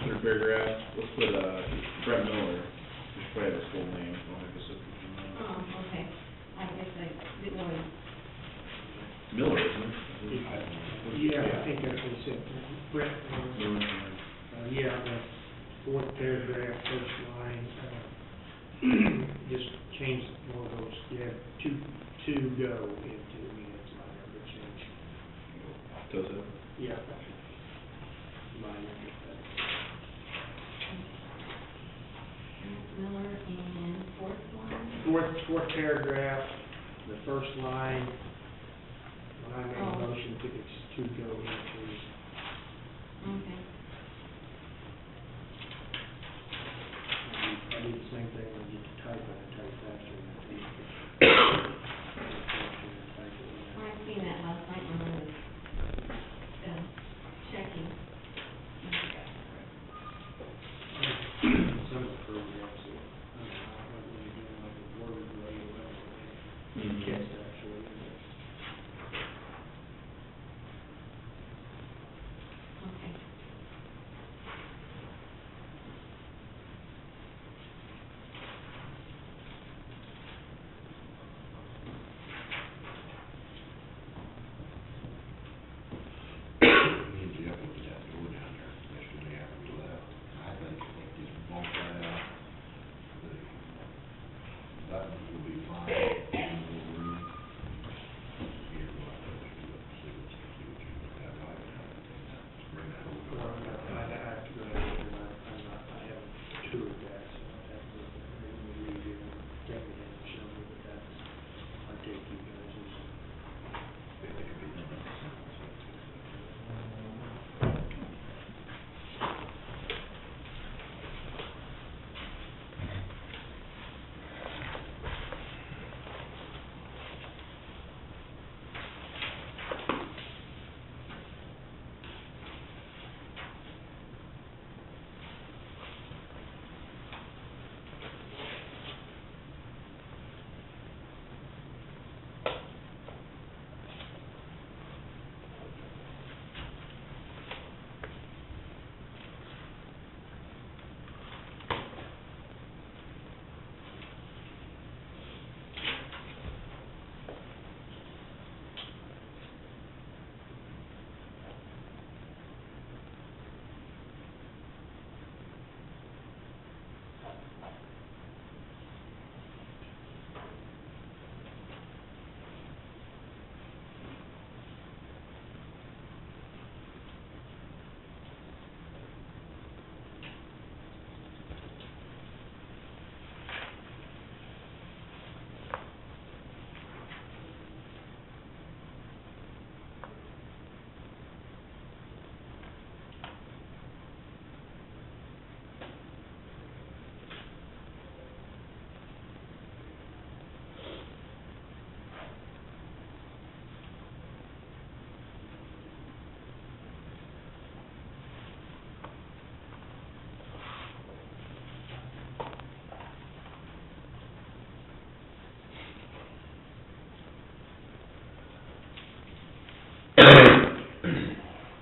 third paragraph, let's put, Brett Miller, just put his full name, don't have a substitute. Oh, okay. I guess I didn't know. Miller, isn't it? Yeah, I think that's what he said. Brett, Miller. yeah, the fourth paragraph, first line, just change one of those, you have to go into, I mean, it's minor, but change. Does it? Yeah. Minor. Miller and fourth one? Fourth paragraph, the first line, when I made a motion, I think it's to go into. Okay. I do the same thing when you get to type, I type faster than I do. I've seen that last night when I was, checking. Some of the programs, when you're doing like a word relay or whatever, text actually. Okay. Means you have to put that door down there, especially when you have to let, I think if they just bump that out, the buttons will be fine, in the little room. Here, we'll have to see what you have like, bring that over. I have to go ahead and I haven't toured that, so I have to look at it and read it and take it and show me, but that's, I take you guys as.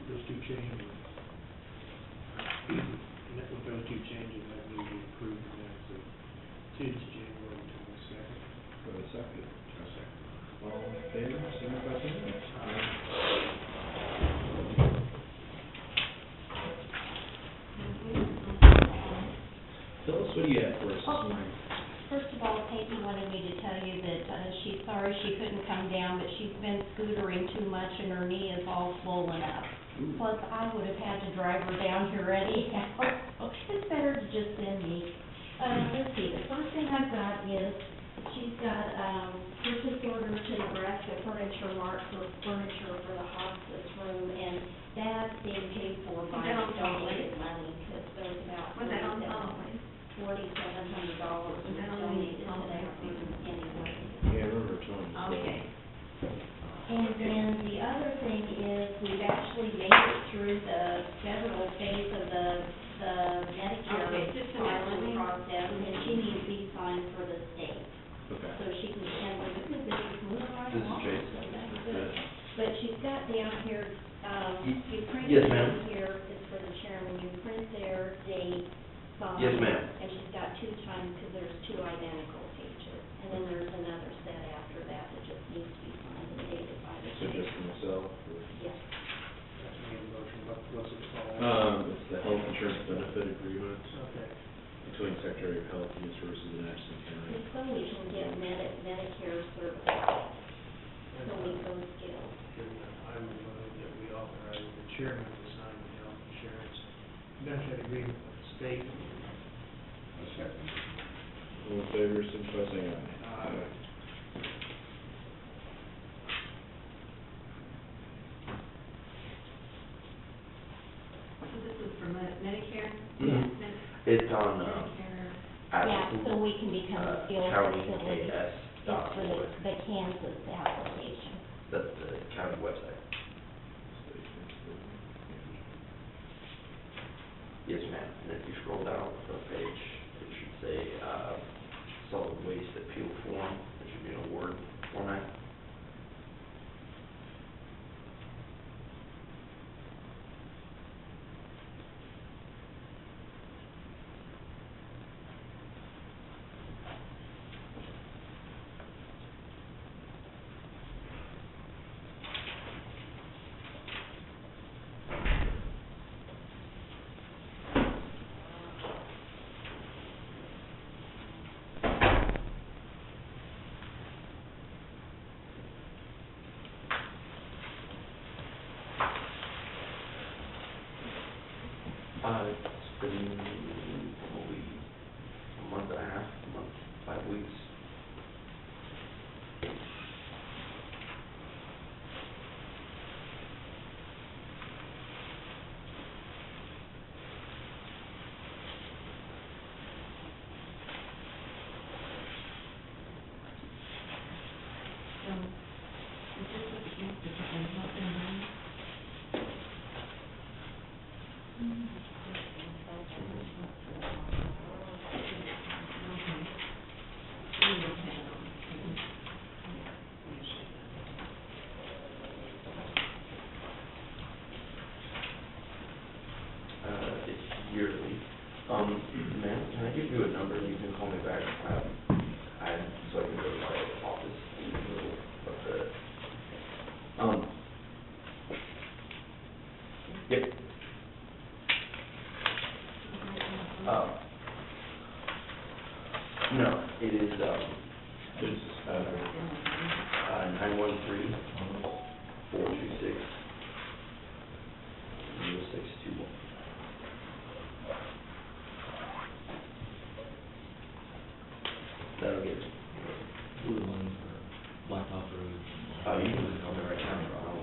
Those two changes. With those two changes, that means we approve the minutes of Tuesday, January 22nd. For a second. A second. All in favor, signify by saying aye. Phyllis, what do you have for us this morning? First of all, Peggy wanted me to tell you that she's sorry she couldn't come down, but she's been scootering too much and her knee is all swollen up. Ooh. Plus, I would have had to drive her down here anyhow, so it's better to just send me. Let's see, the first thing I've got is, she's got, purchase order to Nebraska Furniture Mart for furniture for the hospice room, and that's being paid for by Is that on donated money, because there's about Was that on solid waste? $4,700 Is that on donated to solid that waste? room anyway. Yeah, I remember telling you. Okay. And then the other thing is, we've actually made it through the federal phase of the Medicare Okay, just a minute, let me- process, and she needs these signed for the state. Okay. So she can send them, because this is moving right This is along, Jason. so that's good. But she's got down here, you print Yes, it ma'am. in here, it's for the chairman, you print there, date, signed. Yes, ma'am. And she's got 2 times, because there's 2 identical pages. And then there's another set after that that just needs to be signed and dated by the So date. just for myself, or? Yes. That's made a motion, what's it called? It's the health insurance benefit agreement Okay. between Secretary of Health, Human Services, and Atchison County. It's so we can get Medicare services, so we go skills. Good enough. I would move that we authorize the chairman to sign the health insurance benefit agreement with the state. A second. All in favor, signify by saying aye. Aye. So this is for Medicare? Mhm. It's on, Medicare. Yeah, so we can become a skilled facility. countyks.org. It's for the Kansas application. That's the county website. Yes, ma'am. And if you scroll down the front page, it should say, solid waste appeal form. It should be in a Word format. It's been probably a month and a half, 5 weeks. So, is this what the gift is, and what they're doing? It's yearly. Ma'am, can I give you a number? You can call me back. So I can go to my office in the middle of the, yep. No, it is, 913-426-0621. That'll get it. Blue line for Blacktop Road. You can just call me right now, or I'll.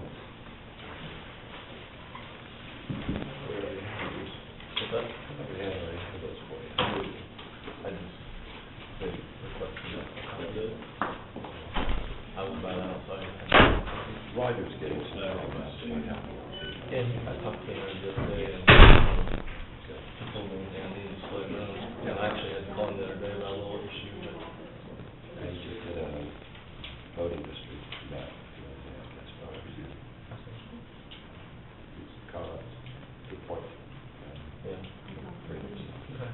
What's that? Yeah, I have those for you. I just, they requested that. That's it. I was by that outside. Ryder's getting snow. And I talked to her the other day and, she told me, I needed to slow down. And I actually had called the other day about a little issue, but. And he just did a voting district map. That's fine. It's Collins, good point. Yeah. Pretty good. Okay.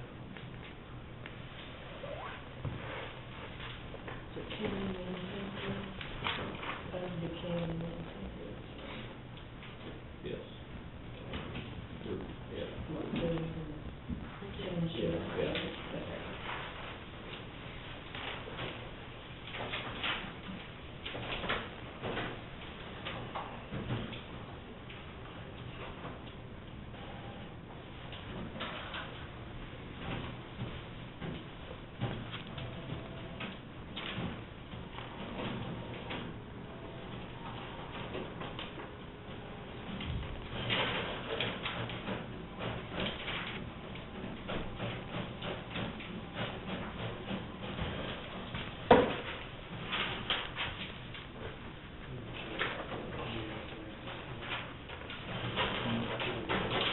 Yes. Yeah. Yeah.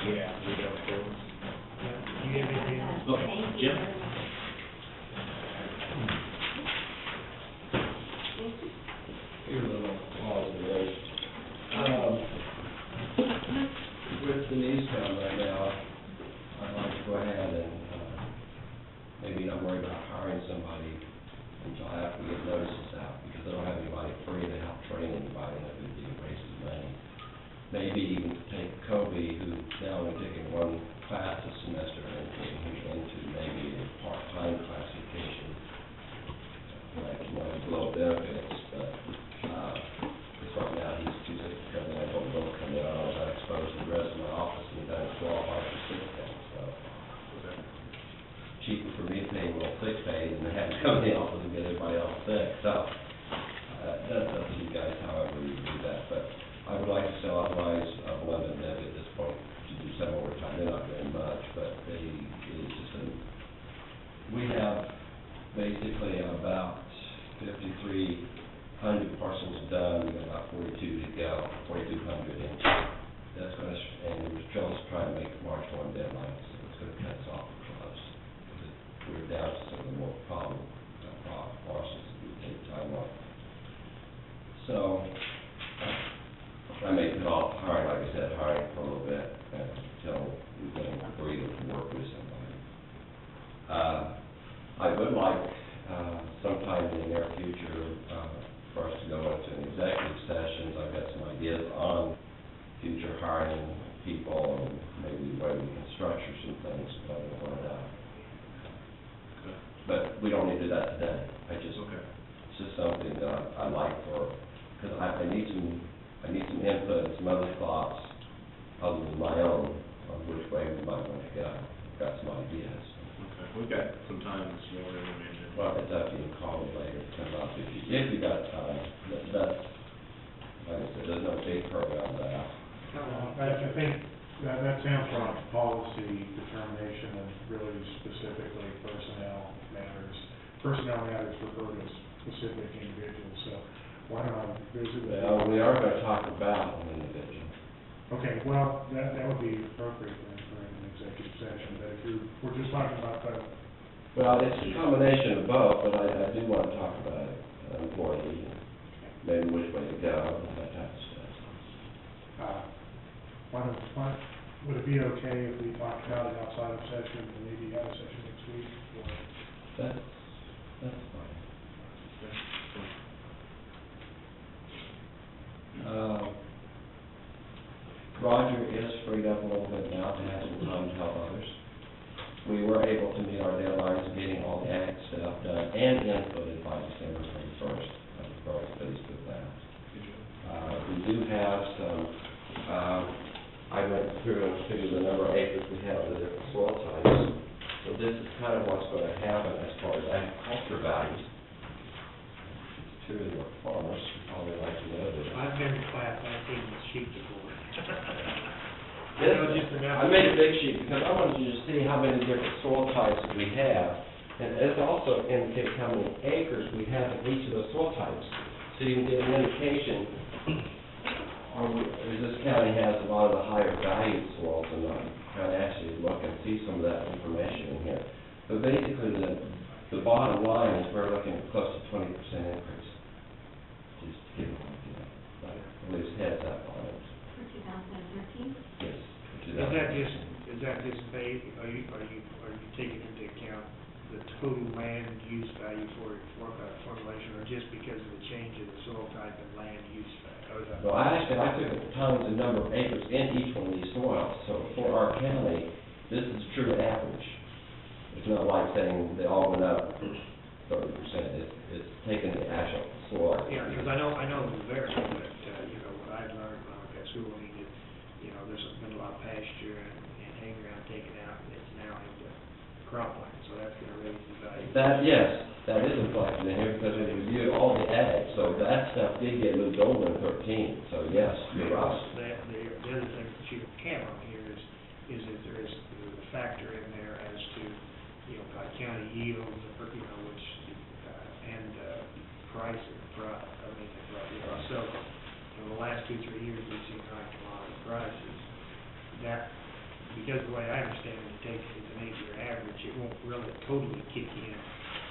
Yeah, we got those. Do you have anything else? Oh, Thank you Jim? very much. Here's a little observation. With Denise down right now, I'd like to go ahead to worry about hiring somebody until after we get notices out, because they don't have anybody free to help train anybody that would be raises money. Maybe even to take Kobe, who's now only taking one class a semester, and getting him into maybe a part-time classification. Like, you know, below benefits, but, because right now he's too sick to come in, I don't know, come in, I got exposed to the rest of my office, and he doesn't qualify for sick pay, so. Cheaper for me to pay him a little sick pay than to have him come in the office and get everybody else sick, so. That's up to you guys, however you do that, but I would like to still authorize London Dev at this point to do some overtime. They're not doing much, but it's just we have basically about 5,300 parcels done, we've got about 42 to go, 4,200, and that's going to, and we're trying to make the March 1 deadline, so it's going to cut us off close. We're down to some of the more problem parcels that we take time on. So, I may put off hiring, like I said, hiring for a little bit until we can agree to work with somebody. I would like, sometime in the near future, for us to go into an executive sessions. I've got some ideas on future hiring people and maybe the way we can structure some things, but I don't want to, but we don't need to do that today. It's just something that I like for, because I need some input and some other thoughts other than my own on which way we might want to go. I've got some ideas. Okay, we've got some time this morning, I mean. Well, it's up to you, call me later, come up if you got time. That's, like I said, there's no big hurry on that. I think that sounds like policy determination and really specifically personnel matters. Personnel matters refer to specific individuals, so why don't I visit with you? Well, we are going to talk about an individual. Okay, well, that would be appropriate then for an executive session, but if we're just talking about the. Well, it's a combination of both, but I do want to talk about it, employee, maybe which way to go, and that type of stuff. Would it be okay if we talked about it outside of session and maybe have a session next week? Or? That's fine. Roger is freed up a little bit now to have some time to help others. We were able to meet our deadlines of getting all the ag stuff done and inputted by December 31st. I'm very pleased with that. We do have some, I went through and figured the number of acres we have of the different soil types. So this is kind of what's going to happen as far as agriculture values. To the farmers, probably like to know that. I've been to class 19 with sheep before. I made a big sheet because I wanted you to see how many different soil types we have. And it also indicates how many acres we have in each of those soil types. So you can get an indication, this county has a lot of the higher valued soils, and I'm trying to actually look and see some of that information in here. But basically, the bottom line is we're looking at close to 20% increase. Just to give you an idea, like, at least heads up on it. For 2013? Yes. Is that just based, are you taking into account the total land use value for formulation, or just because of the change in the soil type and land use value? Well, I took the tons and number of acres in each one of these soils, so for our county, this is true average. It's not like saying they all went up 30%. It's taking the actual soil. Yeah, because I know the variable, but, what I've learned when I was at school, I mean, there's been a lot of pasture and hay ground taken out, and it's now into cropland, so that's gonna raise the value. Yes, that is reflected in here, because we reviewed all the ag, so that stuff did get moved over in 13, so yes, you're right. The other thing that you can't on here is that there is a factor in there as to, by county yields, which, and pricing, so, in the last 2-3 years, we've seen high commodity prices. That, because the way I understand it, takes it as an 8-year average, it won't really totally kick in.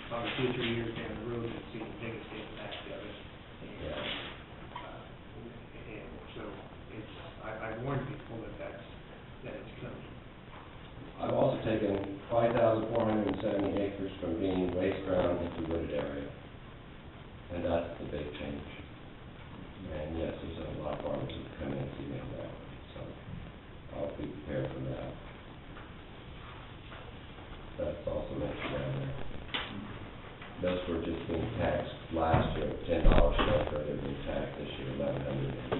Probably 2-3 years down the road, you'll see the biggest impact of it. And so I've warned people that it's coming. I've also taken 5,470 acres from being waste ground into wooded area. And that's the big change. And yes, there's a lot of farmers who come in and see me now, so I'll be prepared for that. That's also mentioned down there. Those were just being taxed last year, $10 square foot, they're being taxed this year, $1,100.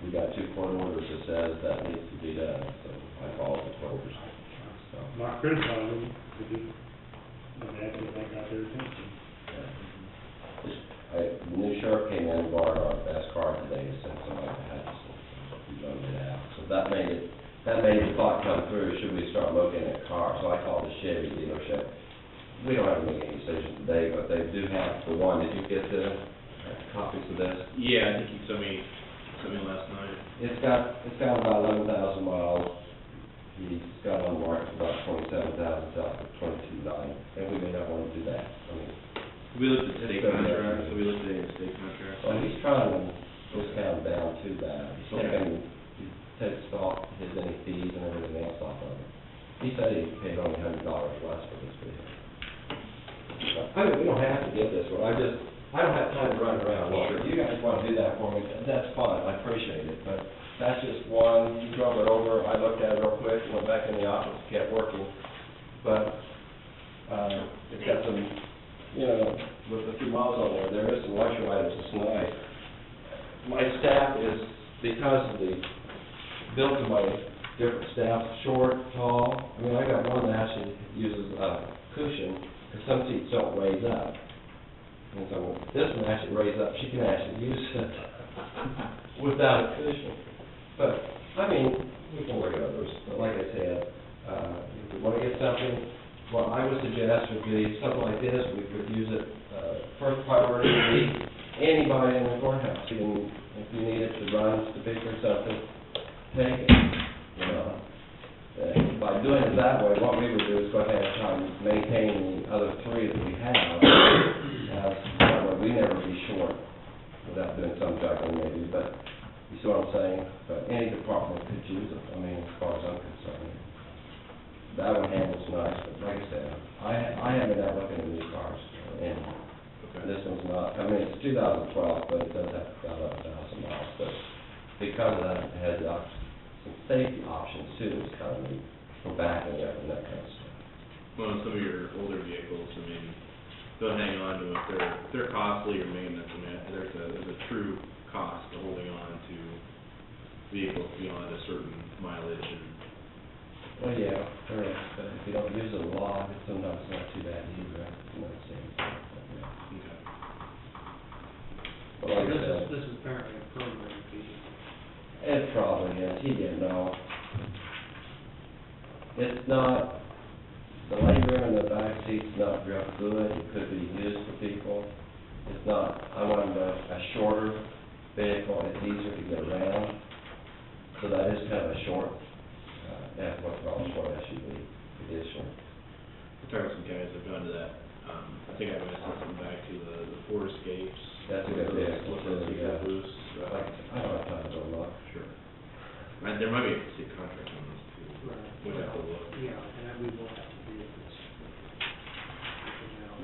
We got 2 court orders that says that needs to be done, so I followed the court orders. So, Not criticizing, but that's what I got their attention. The new sheriff came in and borrowed our best car today to send somebody to Hutchinson, so we loaned it out. So that made the thought come through, should we start looking at cars? So I called the Chevy dealership. We don't have to make any decisions today, but they do have the one. Did you get the copies of this? Yeah, I think you sent me last night. It's got about 11,000 miles. He's got on the market for about 27,000, south of 22.9, and we may not want to do that. I mean, We looked at state contracts, so we looked at state contracts. well, he's trying to discount down to that. He's taking, he takes off any fees and everything else off of it. He said he paid only $100 less for this vehicle. I mean, we don't have to get this one. I don't have time to run around. Well, if you guys want to do that for me, that's fine, I appreciate it, but that's just one. He drove it over, I looked at it real quick, went back in the office, kept working. But, it's got some, you know, with a few miles on there is some luxury items, it's nice. My staff is, because of the built of my different staff, short, tall. I mean, I got one that actually uses a cushion, because some seats don't raise up. And so this one actually raised up, she can actually use it without a cushion. But, I mean, we can work at others, but like I said, if we want to get something, what I would suggest would be something like this, we could use it, first priority would be anybody in the courthouse. If you need it to run, to pick or something, take it, you know. By doing it that way, what we would do is go ahead and try and maintain the other 3 that we have. That way we never be short without doing some juggling maybe, but you see what I'm saying? But any department could use it, I mean, as far as I'm concerned. That one handles nice, but like I said, I haven't been out looking at new cars, and this one's not, I mean, it's 2012, but it does have about 11,000 miles, but because of that, it has some safety options too, it's kind of neat, for backing up and that kind of stuff. Well, some of your older vehicles, I mean, they'll hang on to them if they're costly or maintenance. I mean, there's a true cost to holding on to vehicles beyond a certain mileage and. Well, yeah, there is, but if you don't use it a lot, it's sometimes not too bad either, you know, same thing, but, yeah. Okay. But like I said, This is apparently a program fee. it probably is, he didn't know. It's not, the legroom in the back seat's not real good, it could be used for people. It's not, I wanted a shorter vehicle, it's easier to get around, so that is kind of a short, that's what's called a short SUV, it is short. I've talked to some guys that've gone to that, I think I mentioned something back to the Ford Escapes. That's a good vehicle, Those too, yeah. boost. Like, I don't have time to go look. Sure. And there might be a state contract on those too. Right. We'd have to look. Yeah, and that we will have to do this.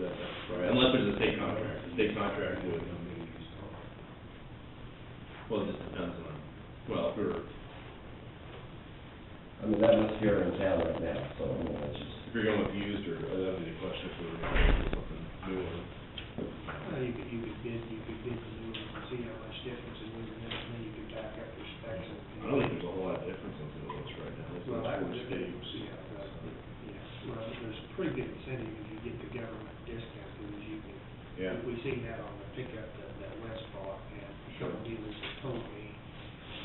That's right, unless there's a state contract. The state contract would, well, it just depends on, well, if we're, I mean, that was here in town right now, so, I mean, it's just, if you're going with used, or that'd be the question, if we were going to do something new. You could bid the new one and see how much difference it is, and then you could back up your specs. I don't think there's a whole lot of difference in what it looks right now. It's Well, that Ford was Escapes. good, yeah, well, there's a pretty good incentive if you get the government discount, because you can, Yeah. we seen that on the pickup that West bought, and a couple dealers have told me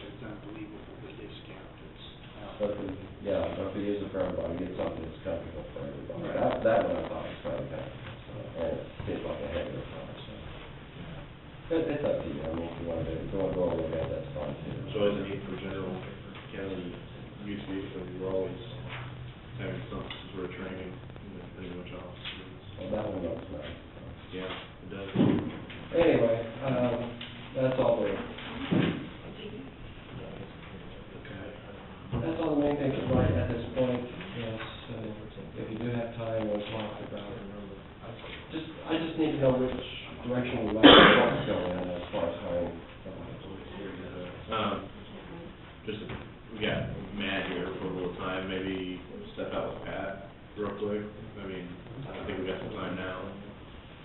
it's unbelievable, the discount that's out but, there. if we use it for everybody, get something that's comfortable for everybody. Right. That one I thought was kind of comfortable, so, and it seems like a heavier car, so. But it's up to you, I mean, if you want to go over that, that's fine too. So as a need for general county use vehicles, we're always having some sort of training, depending on which office. Well, that one looks nice, so. Yeah, it does. Anyway, that's all there. Okay. That's all the main things right at this point, yes, so if you do have time, we'll talk about it. I just need to know which direction we want to go in as far as hiring somebody. Just, we got Matt here for a little time, maybe step out with Pat real quick. I mean, I think we got some time now.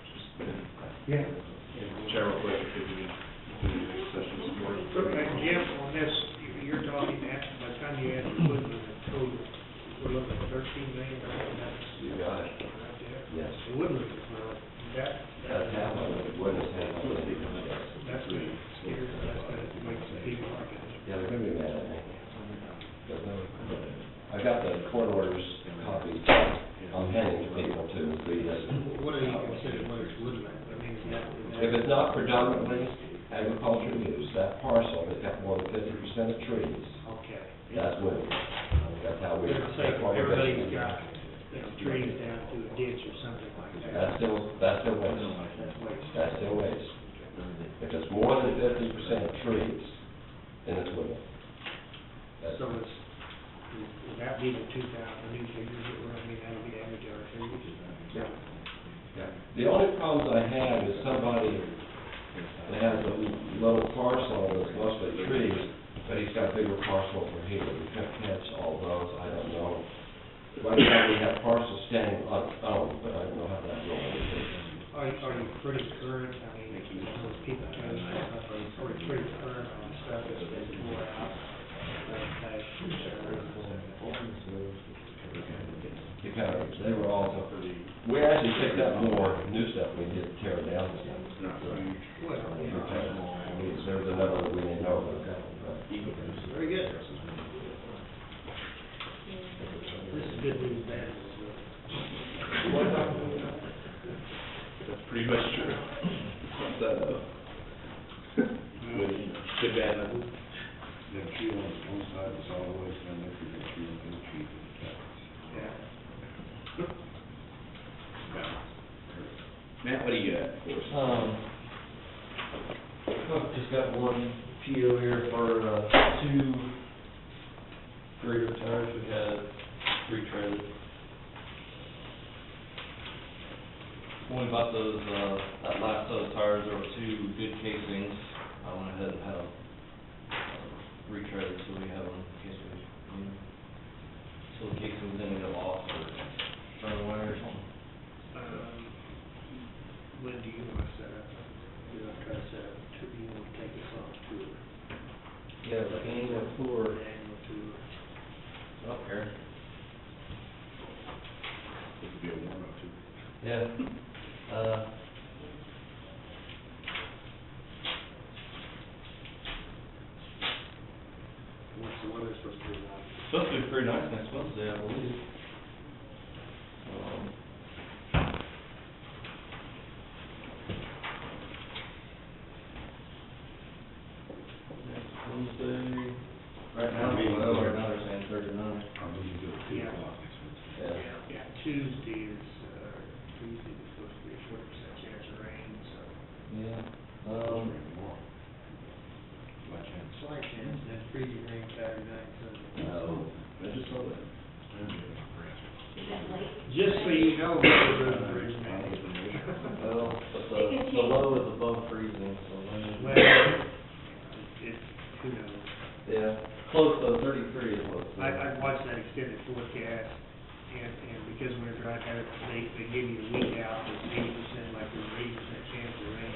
Just Yeah. chat real quick if we need session some more. Jim, on this, you're talking at, by the time you add the equipment in total, we're looking at 13 million, right? That's You got it. right there. Yes. It would look well, That's half of it, witness half of it. that's good, scary, that's gonna make some people like it. Yeah, they're gonna be mad at me. I got the court orders copies, I'm handing to people to read it. What do you consider what it's woodland? I mean, is that? If it's not predominantly agricultural use, that parcel that's got more than 50% of trees, Okay. that's woodland. That's how we. Let's say that's what we're everybody's basing it. got, trees down to a ditch or something like that. That's still waste. That's waste. That's still waste. If it's more than 50% of trees, then it's woodland. That's- So it's, would that be the 2,000, the new figures that we're, I mean, that'll be average our figures? Yeah. The only problems I have is somebody that has a little parcel that's mostly trees, but he's got a bigger parcel over here. We can't catch all those, I don't know. Right now, we have parcels standing unowned, but I don't know how that will work. Are you pretty current, I mean, if you know, people tell you, are you pretty current on stuff that's been tore out? They were all, we actually picked up more new stuff we did tear down stuff. Well, There's another that we didn't know about. very good. This is good news, bad news. That's pretty much true. What's that though? Good bad numbers. That tree on one side is all the way down there, you got tree on the other tree. Yeah. Matt, what do you got for us? I've just got one PO here for, 2 grader tires we had retreaded. When we bought those, that last set of tires, there were 2 good casings. I went ahead and had them retreaded, so we have them in case we need them. So the casings didn't go off or burn away or something. When do you want to set up? Do you want to try to set up, do you want to take us on a tour? Yeah, the annual tour. Annual tour. Up here. This would be a warm-up too. Yeah. What's the weather supposed to be like? Supposed to be pretty nice next Wednesday, I believe. Next Wednesday, right now they're saying 39. I believe you do it 2 Yeah. o'clock. Yeah, Tuesday is supposed to be a 40% chance of rain, so. Yeah. Tomorrow. By chance. Slight chance, and then freezing rain Saturday night, Sunday. Oh, I just saw that. Is that late? Just so you know, we're Well, but the low is above freezing, so well, then, it's, who knows? yeah, close to 33 is what. I watched that extended forecast, and because we're trying to have it, they give you a week out, it's 80%, like there's an 80% chance of rain,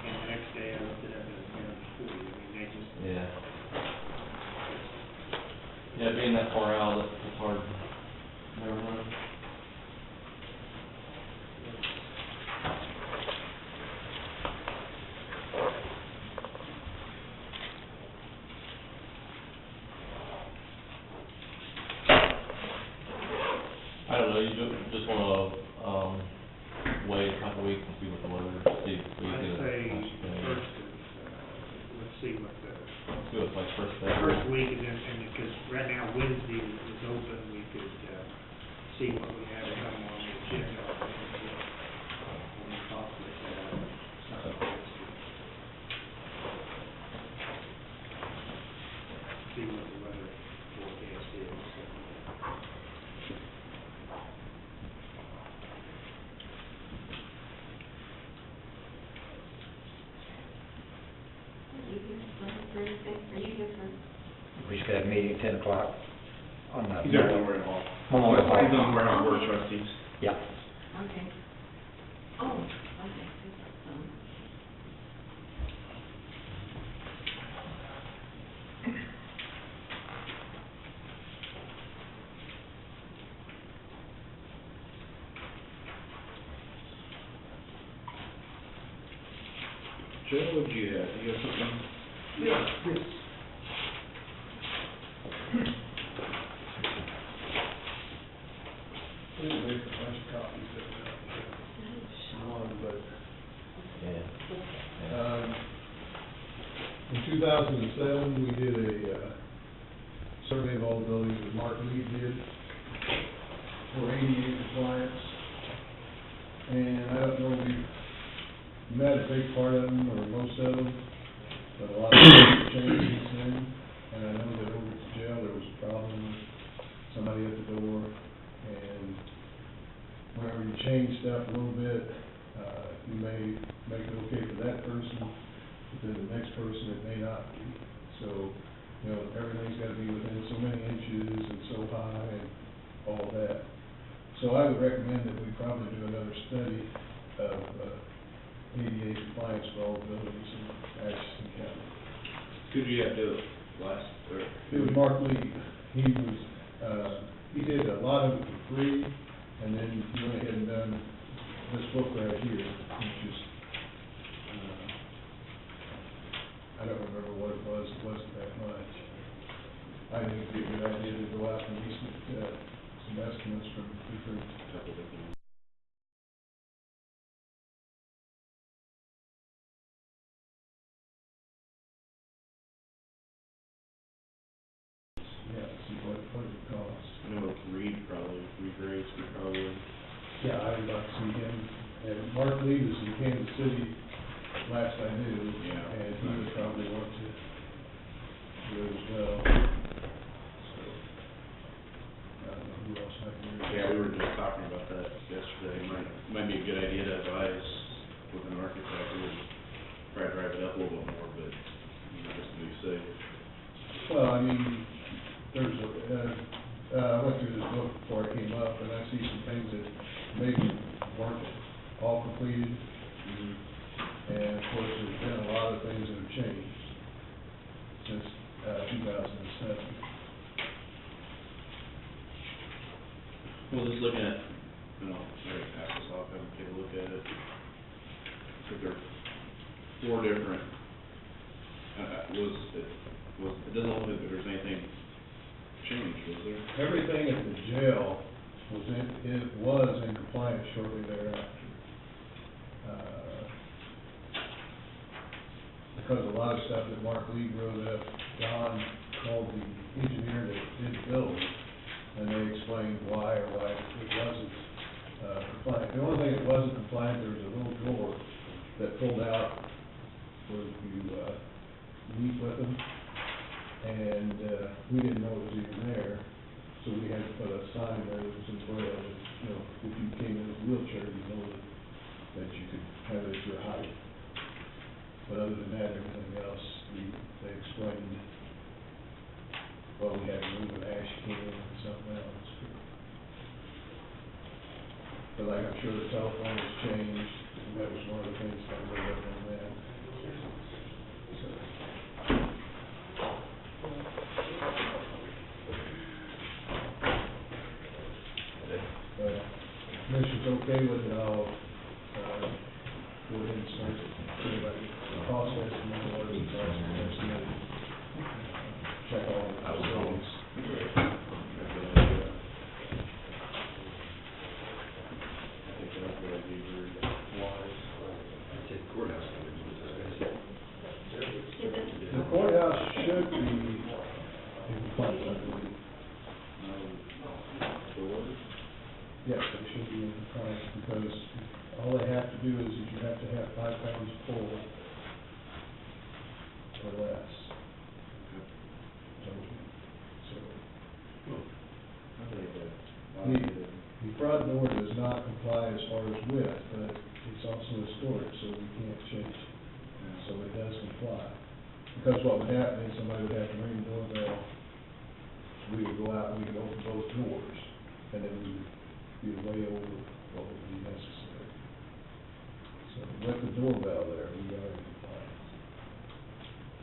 and the next day I looked it up and it's down to 40, I mean, they just, Yeah. Yeah, being that far out, it's hard. Never mind. I don't know, you just wanna, wait a couple weeks and see what the weather, see if we I'd get say it. first, let's see what the, Let's do it like first day. first week, and because right now Wednesday is open, we could, see what we have come on the agenda. And we'll possibly set up something else to see what the weather forecast meeting, 10 o'clock on the. He's at Memorial Hall. Memorial Hall. He's on Memorial Board of Trustees. Yeah. Okay. Oh, okay. Joe, what'd you have? You have something? Yeah, yes. We'll make a bunch of copies of it. But, in 2007, we did a survey of all the buildings that Mark Lee did for ADA compliance. And I don't know if we met a big part of them, or most of them, but a lot of things have changed since then. And I know that over at the jail, there was a problem with somebody at the door, and whenever you change stuff a little bit, you may make it okay for that person, but then the next person it may not be. So, you know, everything's gotta be within so many inches and so high and all that. So I would recommend that we probably do another study of, ADA compliance for all buildings in Atchison County. Who'd you have do it last, or? It was Mark Lee. He did a lot of it for free, and then he went ahead and done this book right here, which is, I don't remember what it was, it wasn't that much. I think it'd be a good idea to go out and at least get, some estimates from different, Couple different. yeah, see what it costs. I know Reed Graves would probably. Yeah, I would like to see him, and Mark Lee was in Kansas City last I knew, Yeah. and he would probably want to do it as well. So, I don't know who else I can reach. Yeah, we were just talking about that yesterday. Might be a good idea to advise with an architect. We would try to drive it up a little bit more, but, you know, just to be safe. Well, I mean, there's I went through this book before I came up, and I see some things that maybe weren't all completed. And of course, there's been a lot of things that have changed since, 2007. Well, just looking at, you know, I can pass this off, have them take a look at it. So there are 4 different, it doesn't look like there's anything changed, was there? Everything at the jail was in compliance shortly thereafter. Because a lot of stuff that Mark Lee wrote up, John called the engineer that did the building, and they explained why it wasn't, compliant. The only thing that wasn't compliant, there was a little drawer that pulled out where you, meet with them, and, we didn't know it was even there, so we had to put a sign there that was in braille that, you know, if you came in with a wheelchair, you know that you could have it at your height. But other than that, everything else, they explained, well, we had to move an ash can and something else. But like, I'm sure the telephone has changed, and that was one of the things that I read up on that. So, but commission's okay with it, I'll, go ahead and start it. Anybody, cost estimate, what is the cost estimate? Check all the facilities. I think that would be very wise. Courthouse. The courthouse should be in compliance, I believe. Doors? Yes, they should be in compliance, because all they have to do is you have to have 5 pounds full or less. So, I think that. the front door does not comply as far as width, but it's also historic, so we can't change it. So it does comply. Because what would happen is somebody would have to ring the doorbell, we would go out and we could open both doors, and then we would be way over what would be necessary. So with the doorbell there, we are in compliance.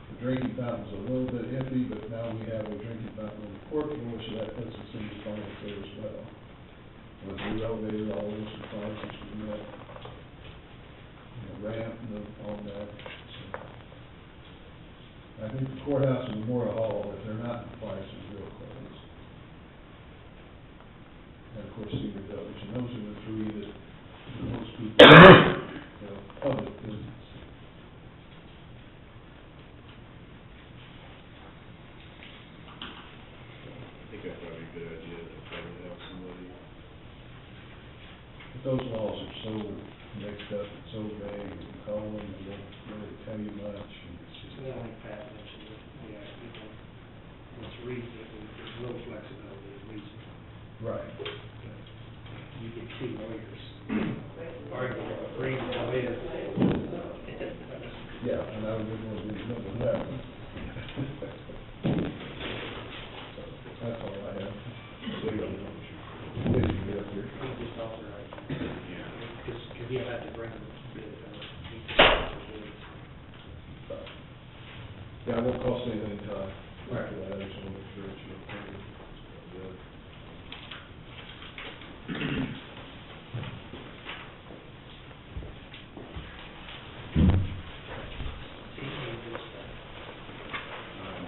The drinking fountain's a little bit iffy, but now we have a drinking fountain on the court floor, so that puts us in compliance there as well. With the elevator, all those compliances we met, ramp and all that, so. I think the courthouse and Memorial Hall, if they're not in compliance, is real close. And of course, senior village, and those are the three that most people, public business. I think that's probably a good idea to probably have somebody. But those laws are so mixed up and so vague, and you call them, they don't really tell you much, and it's just. So like Pat mentioned, it's reasonable, there's no flexibility in reason. Right. You can see lawyers arguing about bringing the lawyer. Yeah, and I wouldn't want to do nothing with that one. So, that's all I have. What do you want? Did you get up here? You just authorize, Yeah. because you have to bring them to Yeah, it won't cost anything to, after that, I just want to make sure it's your opinion. Good.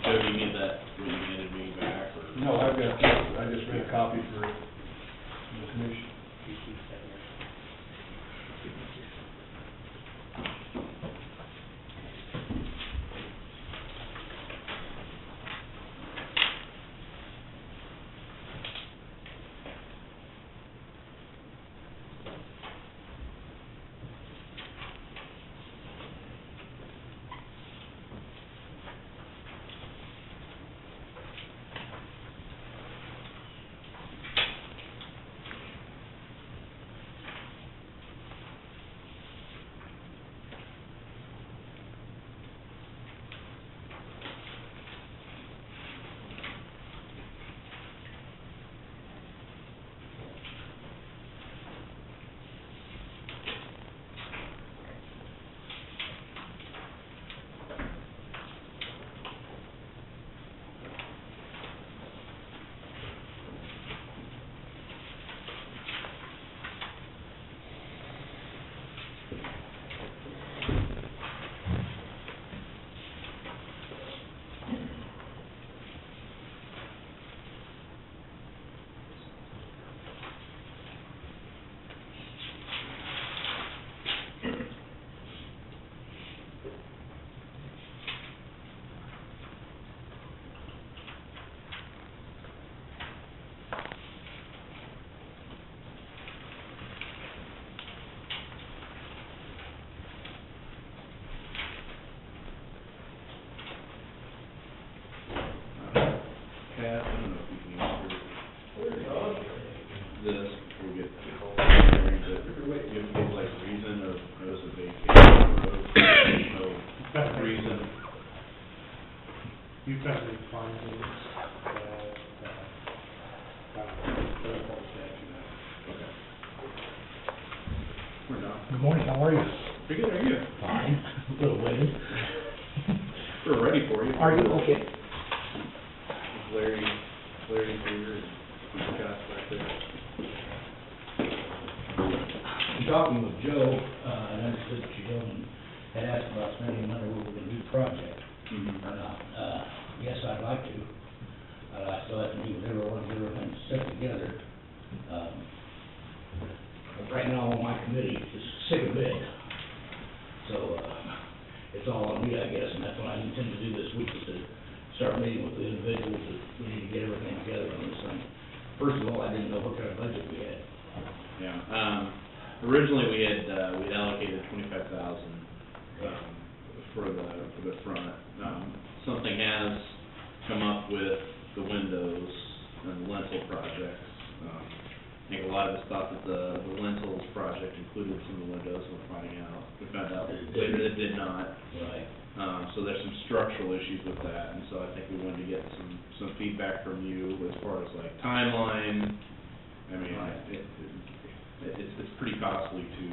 Joe, do you need that, what you handed me back, or? No, I've got, I just made a copy for the commission. Pat, I don't know if you can answer this before we get to the whole hearing, but you have to give like reason of notice of vacation of road, no reason. You presently findings Okay. We're not. Good morning, how are you? Pretty good, how are you? Fine, a little winded. We're ready for you. Are you okay? Larry here, and Scott's back there. In talking with Joe, I understood that you gentlemen had asked about spending money where we're gonna do the project. Mm-hmm. Or not. Yes, I'd like to. I still have to meet with everyone, get everything set together. But right now, on my committee is sick of bid. So, it's all on me, I guess, and that's what I intend to do this week, is to start meeting with the individuals that we need to get everything together on this thing. First of all, I didn't know what kind of budget we had. Yeah, originally we had allocated $25,000, for the front. Something has come up with the windows and lintel projects, think a lot of us thought that the lentils project included some of the windows, we found out later that it did not. Right. So there's some structural issues with that, and so I think we wanted to get some feedback from you as far as like timeline. I mean, it's pretty costly to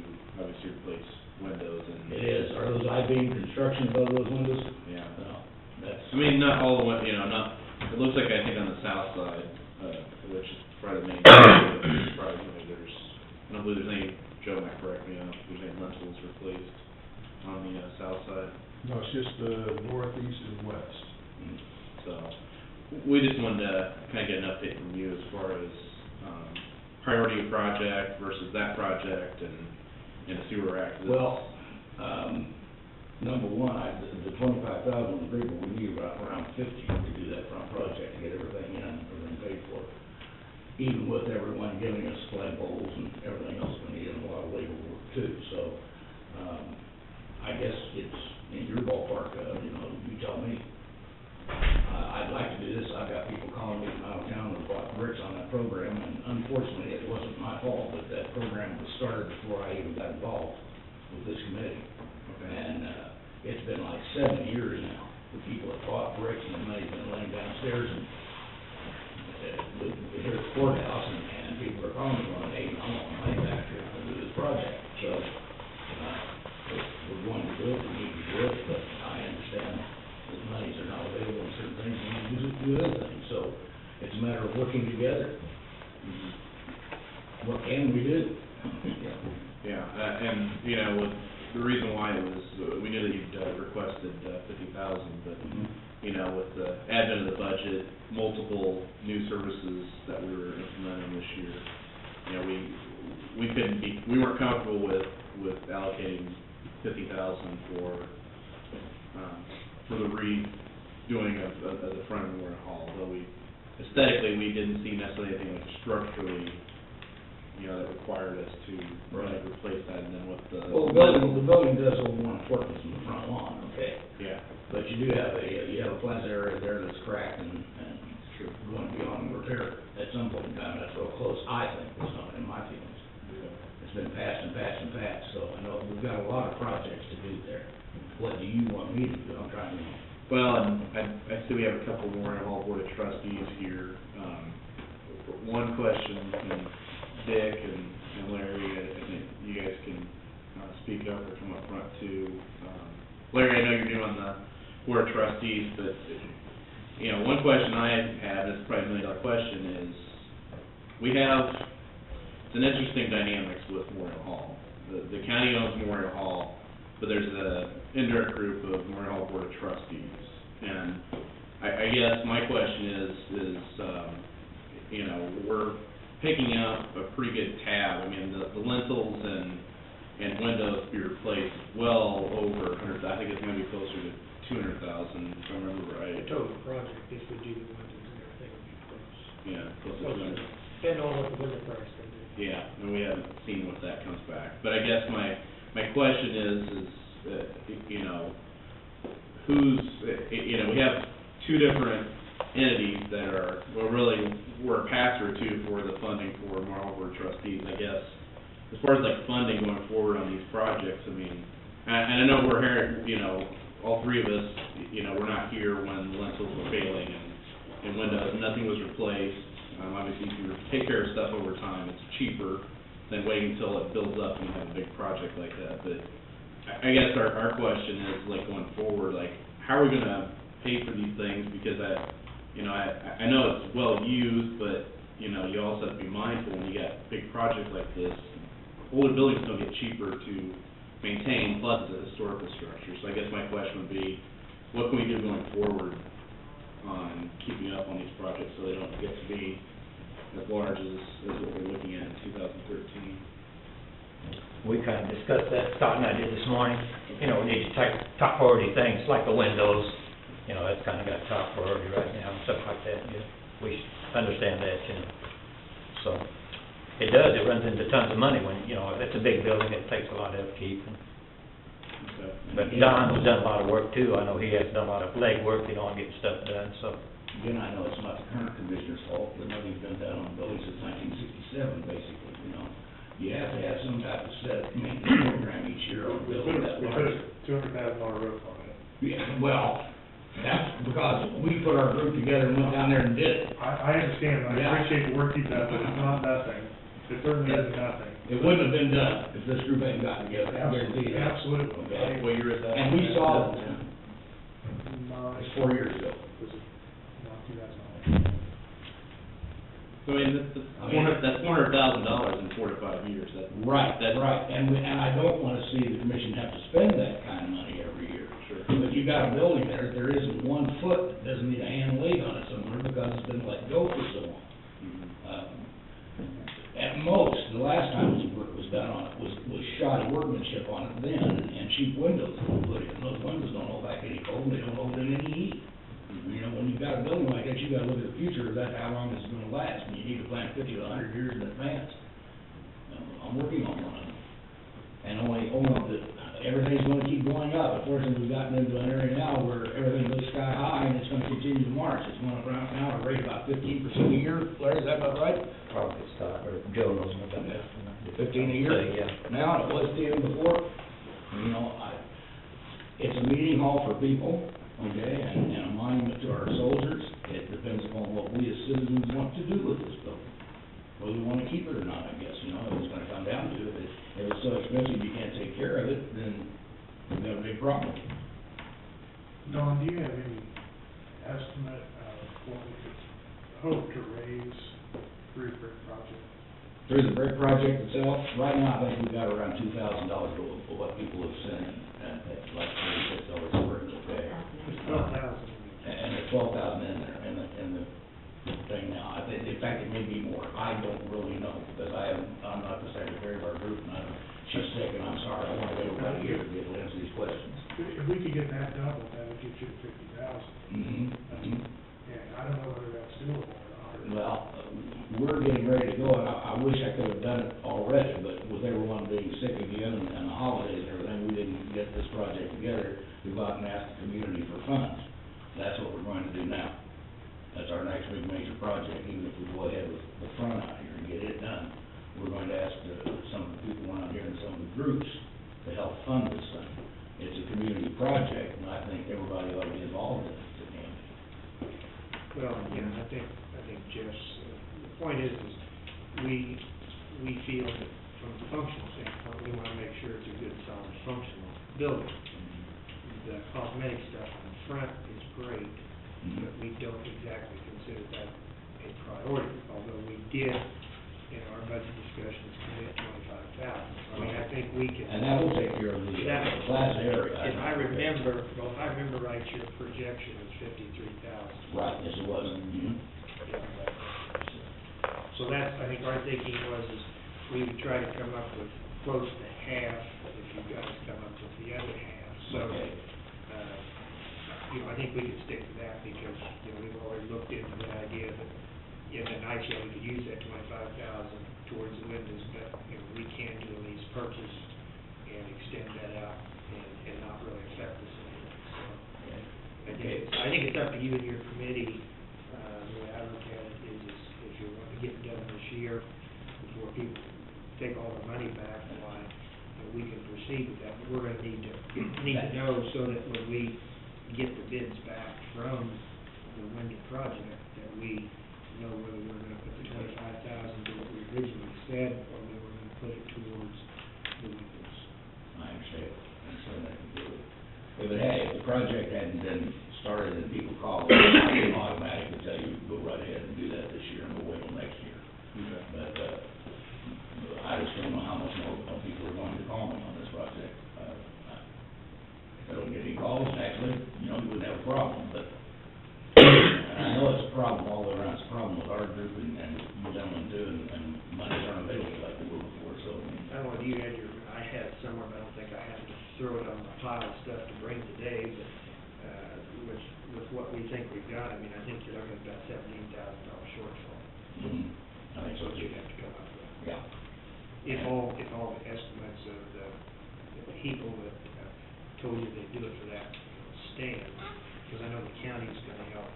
obviously replace windows and. It is. Are those I-beam construction above those windows? Yeah. No, that's. I mean, not all the way, not, it looks like, I think on the south side, which is probably the main, probably there's, I don't believe there's any, Joe might correct me, I don't think there's any lentils replaced on the, south side. No, it's just the northeast and west. So, we just wanted to kind of get an update from you as far as, priority of project versus that project and to see where we're at. Well, number one, the 25,000 agreement, we need around 50 to do that front project, to get everything in, everything paid for. Even with everyone giving us flagpoles and everything else, we need a lot of labor work too, so, I guess it's in your ballpark, you tell me. I'd like to do this, I've got people calling me from out of town who bought bricks on that program, and unfortunately, it wasn't my fault, but that program was started before I even got involved with this committee. And, it's been like 7 years now, the people have bought bricks, and the money's been laying downstairs, and, here at the courthouse, and people are calling me going, hey, I want my money back here to do this project, so, we're going to do it, we need to do it, but I understand that monies are not available in certain things, we need to do other things, so it's a matter of working together. What can we do? Yeah, and, with the reason why it was, we knew that you'd requested 50,000, but, with the advent of the budget, multiple new services that we were implementing this year, we weren't comfortable with allocating 50,000 for the redoing of the front of Memorial Hall, though aesthetically, we didn't see necessarily anything like structurally, that required us to replace that, and then with the. Well, the building does hold more importance than the front lawn, okay? Yeah. But you do have a plaza area there that's cracked and going to be on repair at some point in time, that's real close, I think, it's not in my feelings. It's been passed and passed and passed, so I know we've got a lot of projects to do there. What do you want me to do? I'm trying to. Well, and I see we have a couple of Memorial Hall Board of Trustees here. One question, and Dick and Larry, I think you guys can speak up or come up front too. Larry, I know you're new on the Board of Trustees, but, one question I have, this is probably $1 million question, is it's an interesting dynamics with Memorial Hall. The county owns Memorial Hall, but there's an indirect group of Memorial Hall Board of Trustees. And I guess my question is we're picking up a pretty good tab. I mean, the lentils and windows to be replaced well over 100. I think it's going to be closer to 200,000, if I remember right. Total project, if we do the windows and everything, would be close. Yeah, close to 200. Depending on what the window price can do. Yeah, and we haven't seen what that comes back. But I guess my question is we have two different entities that we're a pass-through to for the funding for Memorial Board of Trustees. I guess, as far as like funding going forward on these projects, I mean, and I know we're here, all three of us, we're not here when the lentils were failing and windows, nothing was replaced. Obviously, if you take care of stuff over time, it's cheaper than waiting until it builds up and you have a big project like that. But I guess our question is, like, going forward, like, how are we gonna pay for these things? Because I know it's well used, but, you also have to be mindful when you got big projects like this. Older buildings don't get cheaper to maintain, plus it's a historical structure. So I guess my question would be, what can we do going forward on keeping up on these projects so they don't get to be as large as what we're looking at in 2013? We kind of discussed that, Scott and I did this morning. We need to take top priority things like the windows. That's kind of got top priority right now, and stuff like that. We understand that, So it does. It runs into tons of money when, if it's a big building, it takes a lot of upkeep. Okay. But Don has done a lot of work too. I know he has done a lot of leg work, on getting stuff done, so. Again, I know it's not the current commissioner's fault, but he's been down on buildings since 1967, basically. have to set a maintenance program each year on We building put that a large. $200,000 roof on it. Yeah, well, that's because we put our group together and went down there and did it. I understand, I Yeah. appreciate the work you've done, but it's not nothing. It certainly isn't nothing. It wouldn't have been done if this group hadn't gotten together, I guarantee you. that. Absolutely. Okay? What year is that? And we saw it, My, it's 4 years ago. was it, not 2009? So, I mean, that's $400,000 in 4 to 5 years, Right, that's. right, and I don't wanna see the commission have to spend that kind of money every year. Sure. But you got a building there isn't 1 foot that doesn't need a hand laid on it somewhere because it's been let go for so long. At most, the last time this work was done on it was shoddy workmanship on it then, and cheap windows were put in. Those windows don't hold back any cold, and they don't hold in any heat. You know, when you've got a building like that, you gotta look at the future, that's how long it's gonna last, and you need to plan 50 to 100 years in advance. I'm working on one of them. And only everything's gonna keep going up. Unfortunately, we've gotten into an area now where everything goes sky high, and it's gonna continue to march. It's going up right now at a rate about 15% a year. Larry, is that about right? Probably Scott, or Joe knows more about that. 15 a year? Yeah. Now, and it was 10 before. You know, it's a meeting hall for people, okay, and a monument to our soldiers. It depends upon what we as citizens want to do with this building. Whether we wanna keep it or not, I guess, you know, it's gonna come down to it. If it's so expensive you can't take care of it, then we've got a big problem. Don, do you have any estimate of what we could hope to raise through the brick project? Through the brick project itself, right now, I think we've got around $2,000 for what people have sent in, and that's like $36 a square foot, okay? It's 12,000. And there's 12,000 in there, in the thing now. I think, in fact, it may be more. I don't really know, because I'm not the secretary of our group, and she's sick, and I'm sorry, I want to wait about a year to be able to answer these questions. If we could get that doubled, that would get you to 50,000. Mm-hmm. And I don't know whether that's doable or not. Well, we're getting ready to go, and I wish I could have done it already, but with everyone being sick again and the holidays and everything, we didn't get this project together to go out and ask the community for funds. That's what we're going to do now. That's our next big major project, even if we go ahead with the front out here and get it done. We're going to ask some of the people around here and some of the groups to help fund this thing. It's a community project, and I think everybody ought to be involved in it. Well, yeah, I think Jeff's, the point is we feel that from a functional standpoint, we wanna make sure it's a good, solid, functional building. The cosmetic stuff in front is great, but we don't exactly consider that a priority, although we did, in our budget discussions, commit 25,000. I mean, I think we can. And that will take care of the class area. If I remember right, your projection was 53,000. Right, yes, it was. Mm-hmm. So that's, I think our thinking was, is we would try to come up with close to half, if you guys come up with the other half. So, Okay. you know, I think we could stick to that because, you know, we've already looked into the idea that in the night show, we could use that 25,000 towards the windows, but, you know, we can do a lease purchase and extend that out and not really affect us anything, so. I think it's up to you and your committee, the way I look at it is if you want to get it done this year, before people take all the money back, why, you know, we can proceed with that, but we're gonna need to know so that when we get the bids back from the window project, that we know whether we're gonna put the 25,000 to what we originally said, or whether we're gonna put it towards the windows. I understand. That can do it. If the project hadn't been started and people called, I can automatically tell you, go right ahead and do that this year and we'll wait till next year. Okay. But, I just don't know how much more people are going to call me on this project. If I don't get any calls, actually, you know, we wouldn't have a problem, but and I know it's a problem all the way around. It's a problem with our group and you gentlemen too, and money's aren't available like they were before, so. I don't know if you had I had it somewhere, but I don't think I had to throw it on my pile of stuff to bring today, but, with what we think we've got, I mean, I think you're looking at about $17,000 shortfall. Mm-hmm. I think so You'd too. have to come up with. Yeah. If all the estimates of the people that told you they'd do it for that stand, because I know the county's gonna help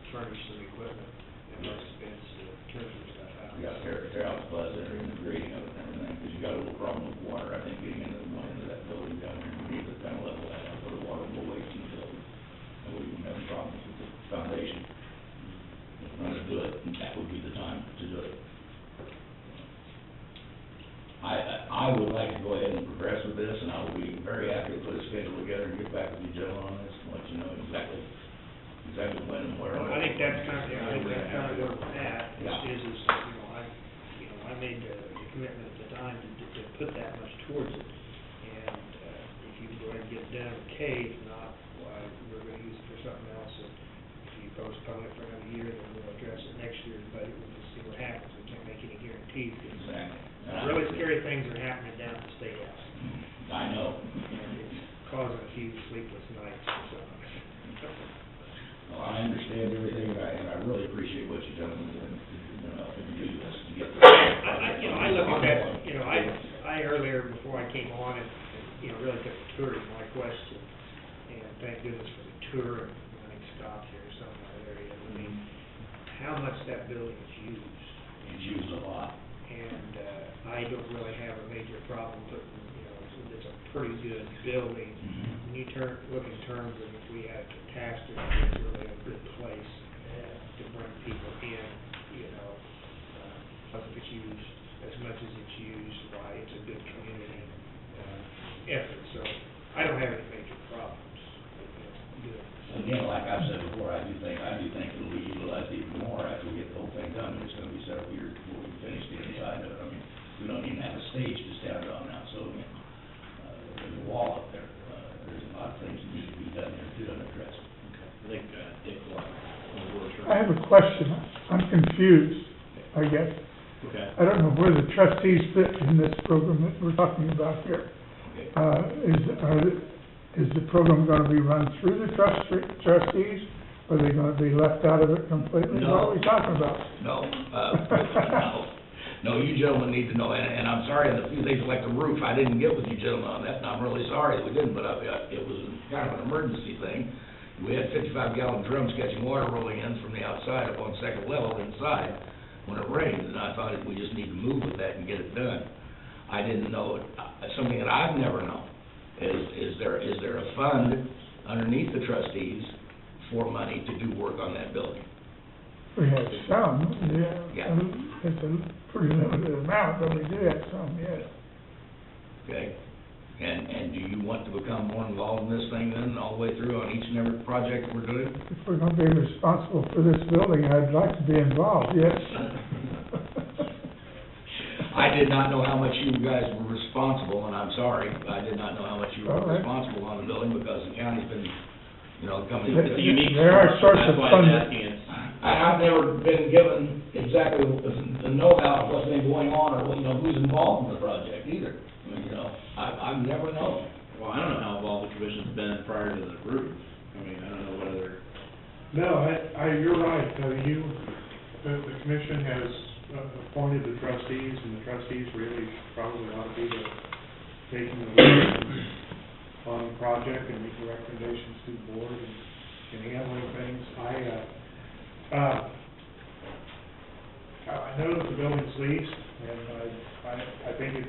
furnish some equipment at our expense to turn some stuff out. We got to tear out the buzz there and the grading of it and everything, because you got a little problem with water. I think getting into that building down there, we need to kind of level that out, put a water away from the building. And we wouldn't have problems with the foundation. If we're gonna do it, that would be the time to do it. I would like to go ahead and progress with this, and I would be very happy to put a schedule together and get back with you gentlemen on this, and let you know exactly when and where. I think that's kind of where we're at, Yeah. is, I made the commitment at the time to put that much towards it. And, if you go ahead and get it done, okay, if not, well, we're gonna use it for something else. And if you postpone it for another year, then we'll address it next year's budget, we'll just see what happens. We can't make any guarantees, because Exactly. really scary things are happening down at the State House. I know. And it's causing a few sleepless nights for some of us. Well, I understand everything, and I really appreciate what you've done, to do this, to get this. I look at that, I earlier, before I came on, and really took a tour of my question, and thank goodness for the tour, and I think Scott's here somewhere in that area. I mean, how much that building is used. It's used a lot. And, I don't really have a major problem putting, it's a pretty good building. When you look in terms of if we had a catastrophe, it's really a good place to bring people in, plus if it's used as much as it's used, why, it's a good community, effort. So I don't have any major problems, doing this. Again, like I've said before, I do think it'll be utilized even more after we get the whole thing done. It's gonna be several years before we finish the inside of it. I mean, we don't even have a stage to stand on now, so, there's a wall up there. There's a lot of things that need to be done there to address it. I think, Dick Clark, on the board. I have a question. I'm confused, I guess. Okay. I don't know where the trustees fit in this program that we're talking about here. Okay. Is the program gonna be run through the trustees? Or are they gonna be left out of it completely? No. What are we talking about? No, no, you gentlemen need to know, and I'm sorry, on the few things like the roof, I didn't get with you gentlemen on that, and I'm really sorry that we didn't, but it was kind of an emergency thing. We had 55-gallon drums catching water rolling in from the outside up on second level inside when it rained, and I thought we just need to move with that and get it done. I didn't know, something that I've never known, is there a fund underneath the trustees for money to do work on that building? We have some, yeah. Yeah. It's a pretty limited amount, but we do have some, yes. Okay, and do you want to become more involved in this thing then, all the way through on each and every project we're doing? If we're gonna be responsible for this building, I'd like to be involved, yes. I did not know how much you guys were responsible, and I'm sorry, I did not know how much you were All right. responsible on the building, because the county's been, coming. There- It's a unique there are source, sorts of that's why I'm fund- asking it. I've never been given exactly the know-how of what's been going on, or, who's involved in the project either. I mean, I've never known. Well, I don't know how involved the commission's been prior to the roof. I mean, I don't know what other, No, you're right, the commission has appointed the trustees, and the trustees really probably ought to be taking the lead on the project and making recommendations to the board and handling things. I know that the building's leased, and I think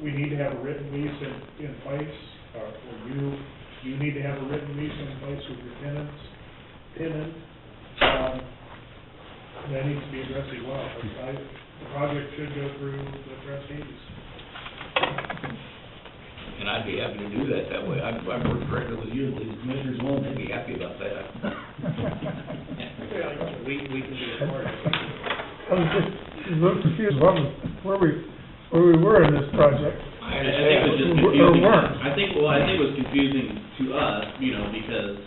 we need to have a written lease in place, or you need to have a written lease in place with your tenant. That needs to be addressed as well, but the project should go through the trustees. And I'd be happy to do that way. I've worked directly with you, the commissioners won't, they'd be happy about that. We can be a part of it. I was just a little confused, where we were in this project. I think it was just Or confusing. weren't. I think it was confusing to us, because,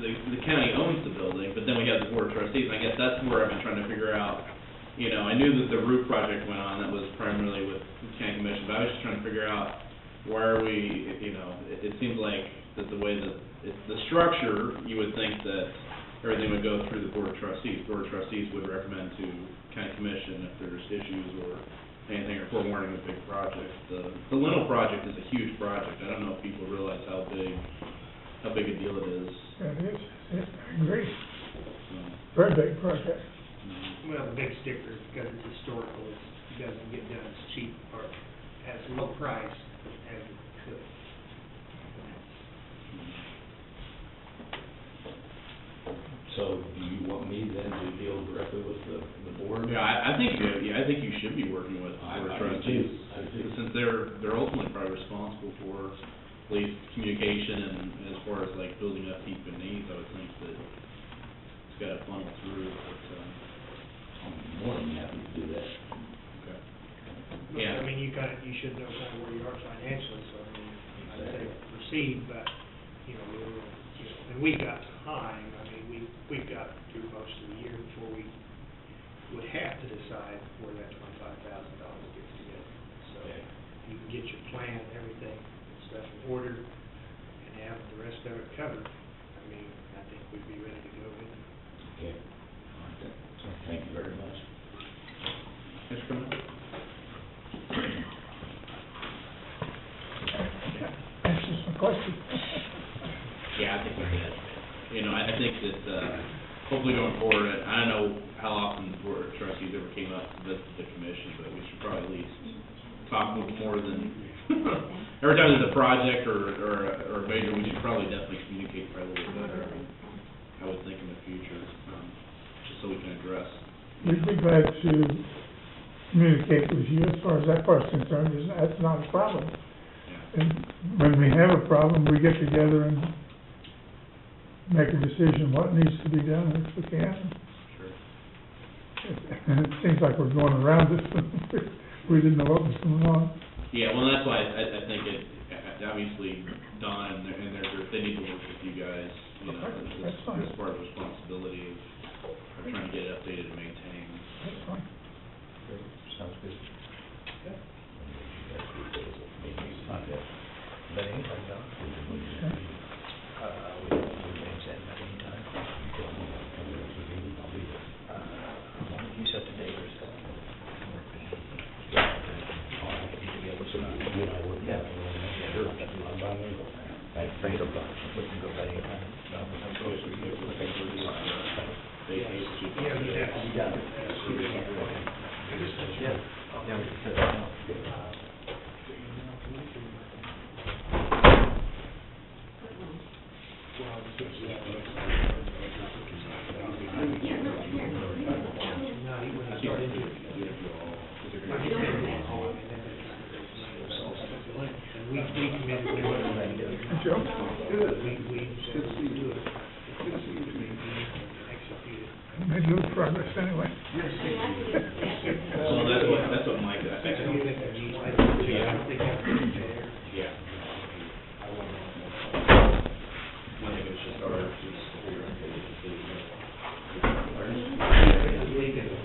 the county owns the building, but then we have the board of trustees, and I guess that's where I've been trying to figure out. I knew that the roof project went on, that was primarily with the county commission, but I was just trying to figure out why are we, it seems like that the way that, the structure, you would think that everything would go through the board of trustees. Board of trustees would recommend to county commission if there's issues or anything, or forewarning a big project. The Lino project is a huge project. I don't know if people realize how big a deal it is. It is, I agree, So, very big project. Well, the big sticker is because it's historical, it's doesn't get done as cheap or as low price as it could. So do you want me then to deal directly with the board? Yeah, I think you should be working with I board do trustees. too. I do. Since they're ultimately probably responsible for at least communication and as far as like building up people needs, I would think that it's gotta funnel through, but, I'm more than happy to do that. okay. But, Yeah. I mean, you should know kind of where you are financially, so I mean, I'd say proceed, but, you know, and we've got time, I mean, we've got through most of the year before we would have to decide where that $25,000 gets together. So you can get your plan, everything, stuff in order, and have the rest of it covered. I mean, I think we'd be ready to go with it. Okay. All right. So thank you very much. Mr. Clement? Answers my question. Yeah, I think we did. You know, I think that, hopefully going forward, I don't know how often the board of trustees ever came up to visit the commission, but we should probably at least talk more than, every time there's a project or a major, we should probably definitely communicate probably a little bit better. I mean, I would think in the future, just so we can address. We'd be glad to communicate with you as far as that part's concerned, that's not a problem. Yeah. And when we have a problem, we get together and make a decision what needs to be done if we can. Sure. And it seems like we're going around this, we didn't know what was going on. Yeah, well, that's why I think obviously Don and their group, they need to work with you guys, you know, That's fine. as part of the responsibility of trying to get it updated and maintained. That's fine. Sounds good. Okay. But anytime, John. We can set that anytime. You set the date or so. We can go back anytime. Yeah, we have to be done. Yeah, we can set it now. Joe? Made a little progress anyway. So that's what Mike, I think. Yeah. I think it's just our,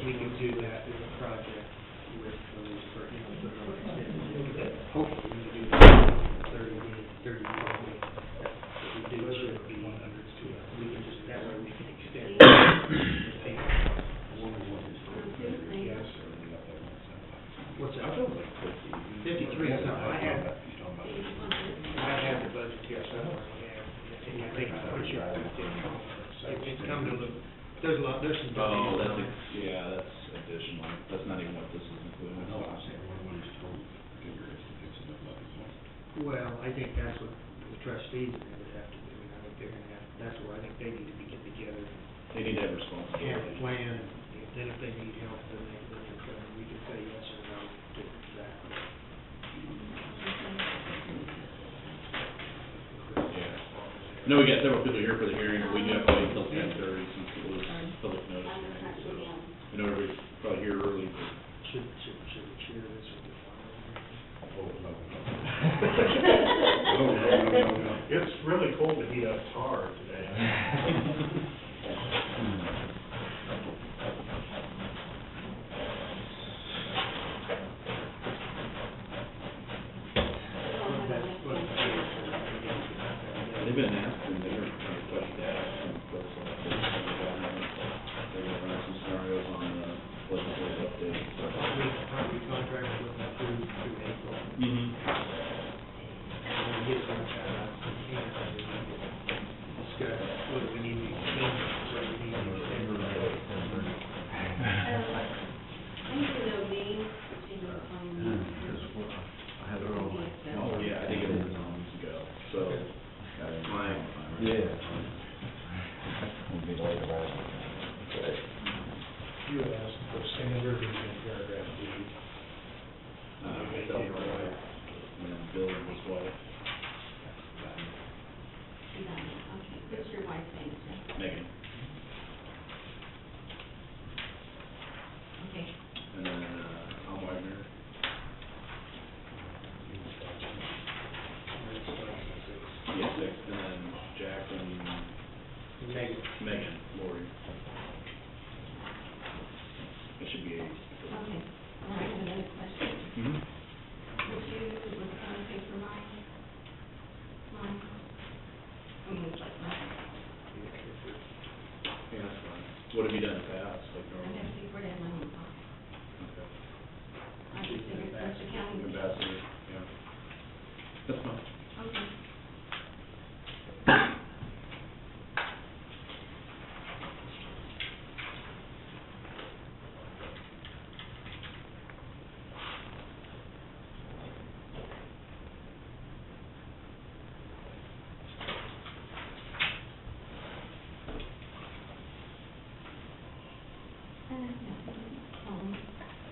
We can do that as a project with those, for, you know, the extended, hopefully we can do 30 days. If we do, it should be, we can just, that way we can extend the payment. What's that? 53 is something I have the budget here somewhere, yeah. And I think it's your, it's come to look, there's some. oh, that's additional, that's not even what this is including. No, I'm saying, what is total figure is to fix it up like it's like. Well, I think that's what the trustees are gonna have to do, and I think they're gonna have, that's where I think they need to be getting together, They need to have have a responsibility. plan, and then if they need help, then they come, we can say yes or no to that. Yeah. I know we got several people here for the hearing, but we do have to wait until 10:30 since it was public notice hearing, so. I know everybody's probably here early, but. Should we share this with the final? Oh, no, no. It's really cold to heat up tar today. They've been asking, they're trying to push that, they're gonna run some scenarios on the legislative update. We contract with them through April. Mm-hmm. And we get some, discuss You had asked for standard in paragraph D. Maybe right, and then Bill and his wife, You got it, okay, what's your wife's name, Jeff? Megan, Okay, and then, Tom Wagner, yeah, 6, and then Jack and Megan. Lori. It should be 8. okay, all right, another question. Mm-hmm. Would you, would someone pay for mine? Mine? I mean, it's like mine. Yeah, that's fine. What have you done in the past, like I normal? have to pay for it in my own pocket. Okay. I just figured that's the county. Ambassador, yeah. That's fine. Okay.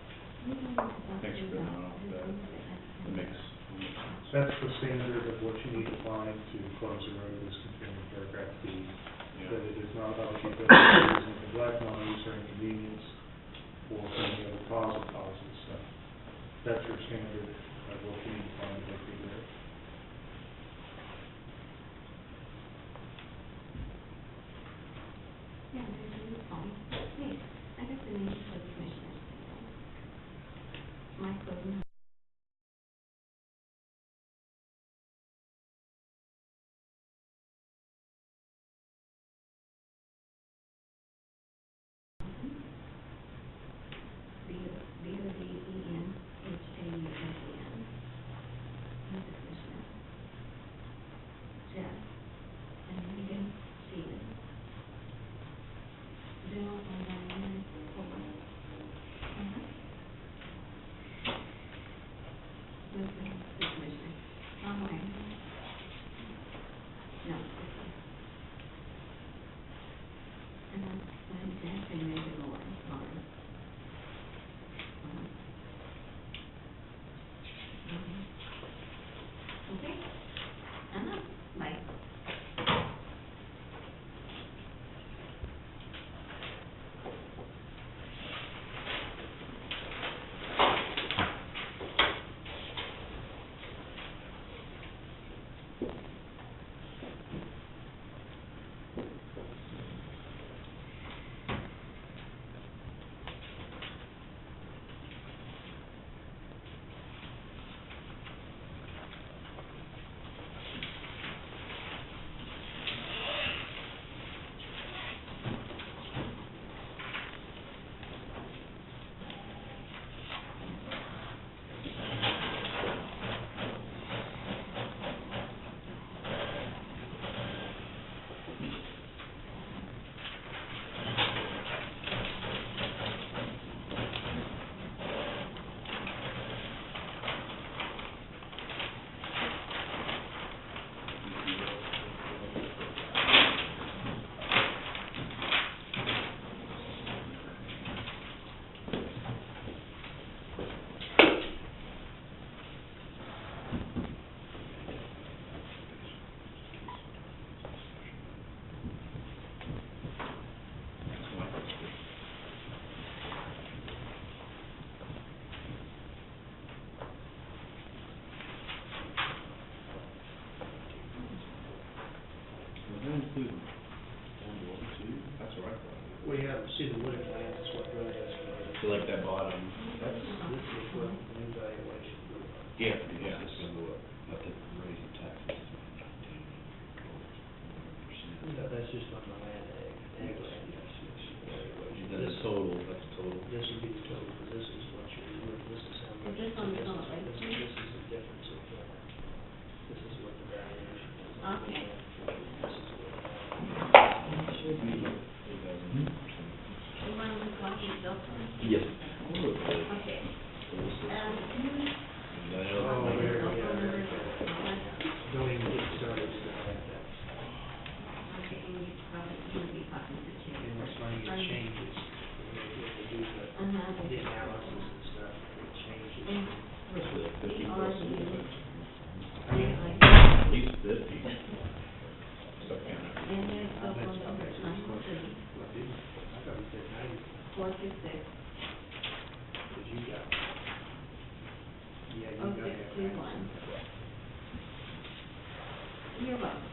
Thanks for putting that on, that makes, That's the standard of what you need to find to close a road is contained in paragraph D. yeah. That it is not about you using neglect, non-use, or inconvenience, or any other cause of causes, so. That's your standard of what you need to find to make the road. Yeah, it's fine. Hey, I got the names for the commissioners. Michael and B-O-D-E-N-H-A-U-S-E-N. He's a commissioner. Jeff and Megan Stevens. Bill and Diane Fuller. Who's the commissioner? Tom Wagner. No, this is. And then Jack and Megan Lauren. Okay. Bye. Was that included? On the other two? That's what I thought. Well, yeah, see the wooded plans is what really has to be. So like that bottom, This is what the new valuation will be. yeah, yeah, This is what, I think, raising taxes to 19%. No, that's just on the land ag land use valuation. Then the total, that's the total. This would be the total, because this is what you're, this is how much. This one is on the right This side? is the difference of, this is what the valuation is. Okay. This is what. Should be 8,000%. You want to look like yourself? Yes. Okay. And I know Oh, that- there, don't even get started with that. Okay, and you probably, you would be talking to Jay. And what's going to get changed is, when they the analysis and stuff, it changes. Especially at 50 ERU. plus. Like, At least 50. Stuff can't happen. and then so I bet on you- I number bet you it's nine, close. What did you- I thought you said 90, 426, 'cause you got, yeah, you oh, got that. 621. You're welcome.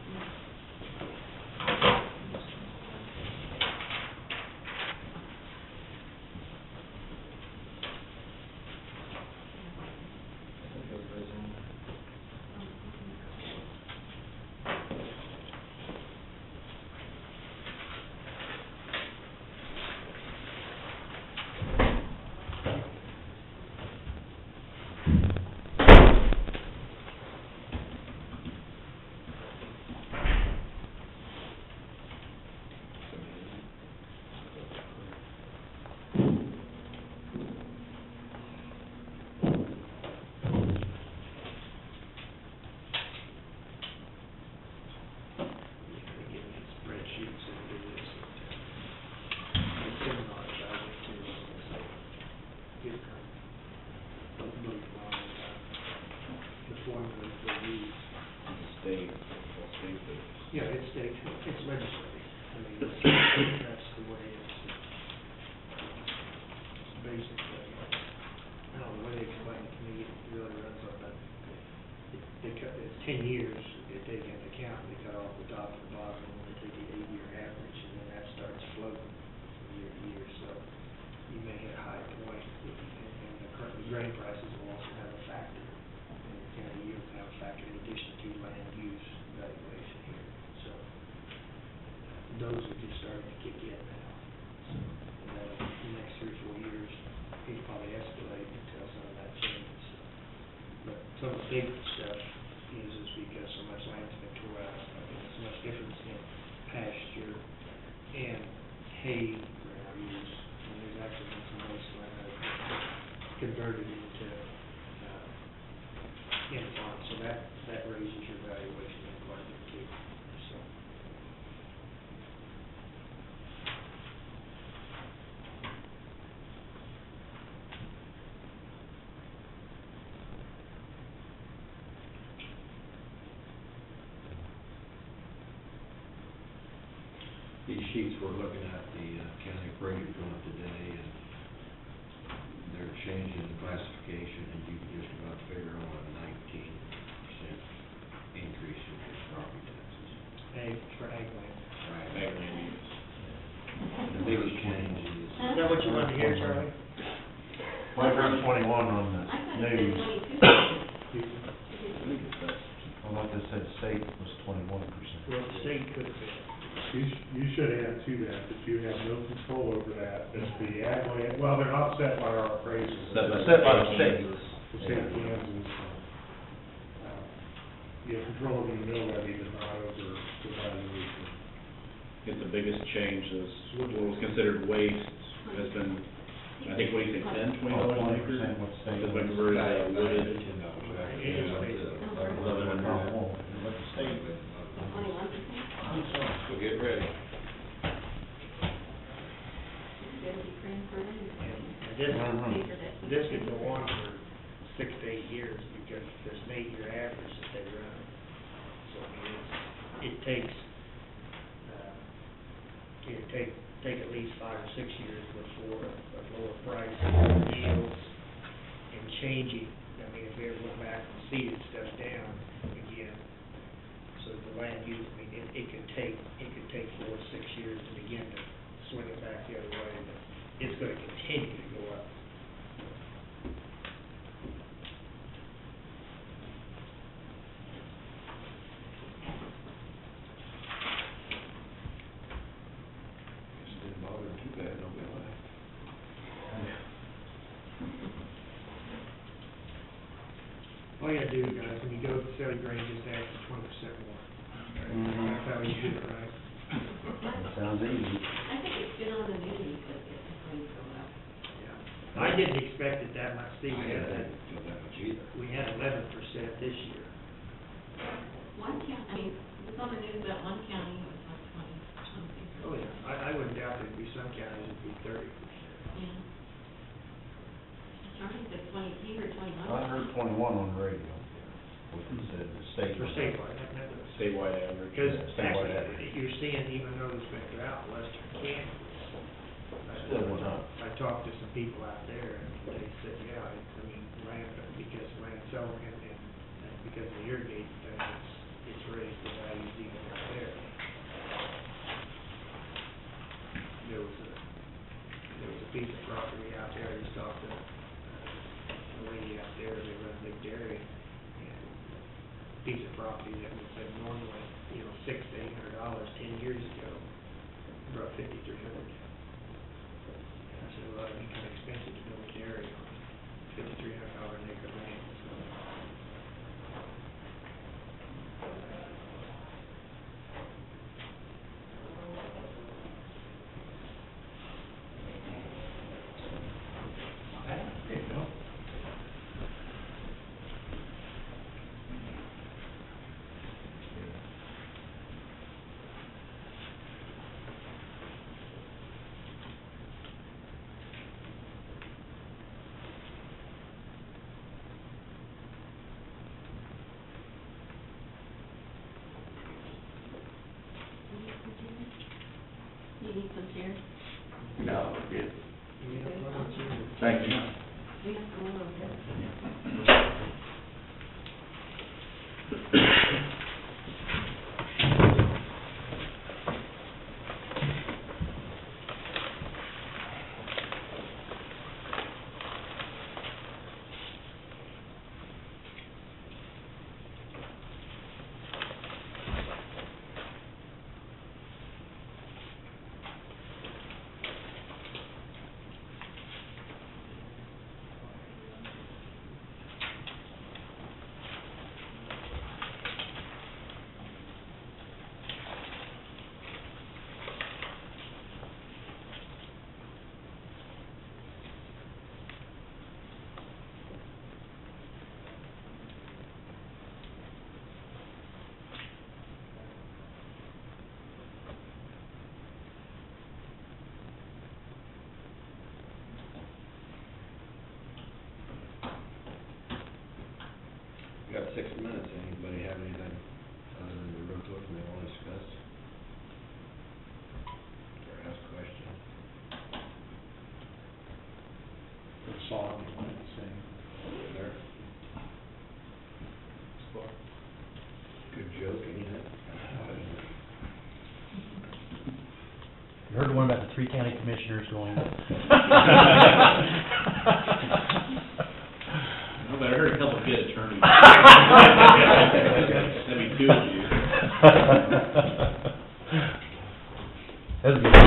Spreadsheets and do this. The seminars I went to, so, get kind of, moved on, the formulas they use. State, well, state, but Yeah, it's state, it's legislative. I mean, that's the way it's basically, I don't know, the way they explain it to me, it really runs on that. It's 10 years, they take into account, they cut off the top and the bottom, and they take the 8-year average, and then that starts floating from year to year, so you may hit a high point, and the current grain prices will also have a factor, and the county yield will have a factor in addition to land use valuation here, so those are just starting to kick in now. So, and then the next 3 or 4 years, it'll probably escalate until some of that changes, so. But some of the big stuff is because so much land's been tore out, I mean, there's so much difference in pasture and hay ground use. And there's actually been some wasteland that have been converted into, in farm, so that raises your valuation in quite a bit too, so. These sheets we're looking at, the county appraiser going up today, and they're changing the classification, and you can just about figure on a 19% increase in your property taxes. Ag, for ag land. Right. ag land use. And the biggest change is. Is that what you wanted to hear, Charlie? Right around 21 on the I thought it news. said 22. Well, like I said, state was 21%. Well, the state could have been. You should add to that you have no control over that, it's the ag land, well, they're not set by our appraisers. Set by the state. The state of Kansas. You have control over the mill levy, but not over the valuation. I think the biggest change is what was considered waste has been, I think, what do you think, $10, $20 an acre? 20% what state. Has been converted to wooded. So get ready. And this could go on for 6 to 8 years because there's an 8-year average that they run. So I mean, it takes, it'd take at least 5 or 6 years before a lower price yields and changing. I mean, if we ever went back and seeded stuff down again, so the land use, I mean, it could take 4 or 6 years to begin to swing it back the other way, but it's gonna continue to go up. Just didn't bother too bad, don't be like. All you gotta do, guys, when you go to sell your grain, just ask for 20% more. That's how you do it, right? Sounds easy. I think it's been on the news that it's going to go up. Yeah. I didn't expect it that much, Steve, we had that, Feel that much either. we had 11% this year. One county, I mean, it was on the news that one county was like 20 or something. Oh, yeah, I wouldn't doubt there'd be some counties that'd be 30%. Yeah. he heard 21. I heard 21 on the radio, what they said, the state. For statewide, that meant it. Statewide average. Because Statewide actually, you're seeing even those that are out in Western Kansas. Still went up. I talked to some people out there, and they said, yeah, I mean, land, because land selling and because of the irrigating thing, it's raised the values even out there. There was a piece of property out there, I just talked to a lady out there, they run a big dairy, and a piece of property that was said normally, $600 to $800 10 years ago, brought $5,300. I said, well, it'd be kind of expensive to build a dairy on $5,300 an acre land, so. There you go. You need some chairs? No, we're good. Yeah, why don't you- Thank you. We have some over there. We got 6 minutes, anybody have anything other than the road tour they want to discuss? Or ask questions? The song, you might sing. There? Good joke, anything? You heard the one about the 3 county commissioners going? No, but I heard a couple of good attorneys. That'd be 2 of you. That was a good one.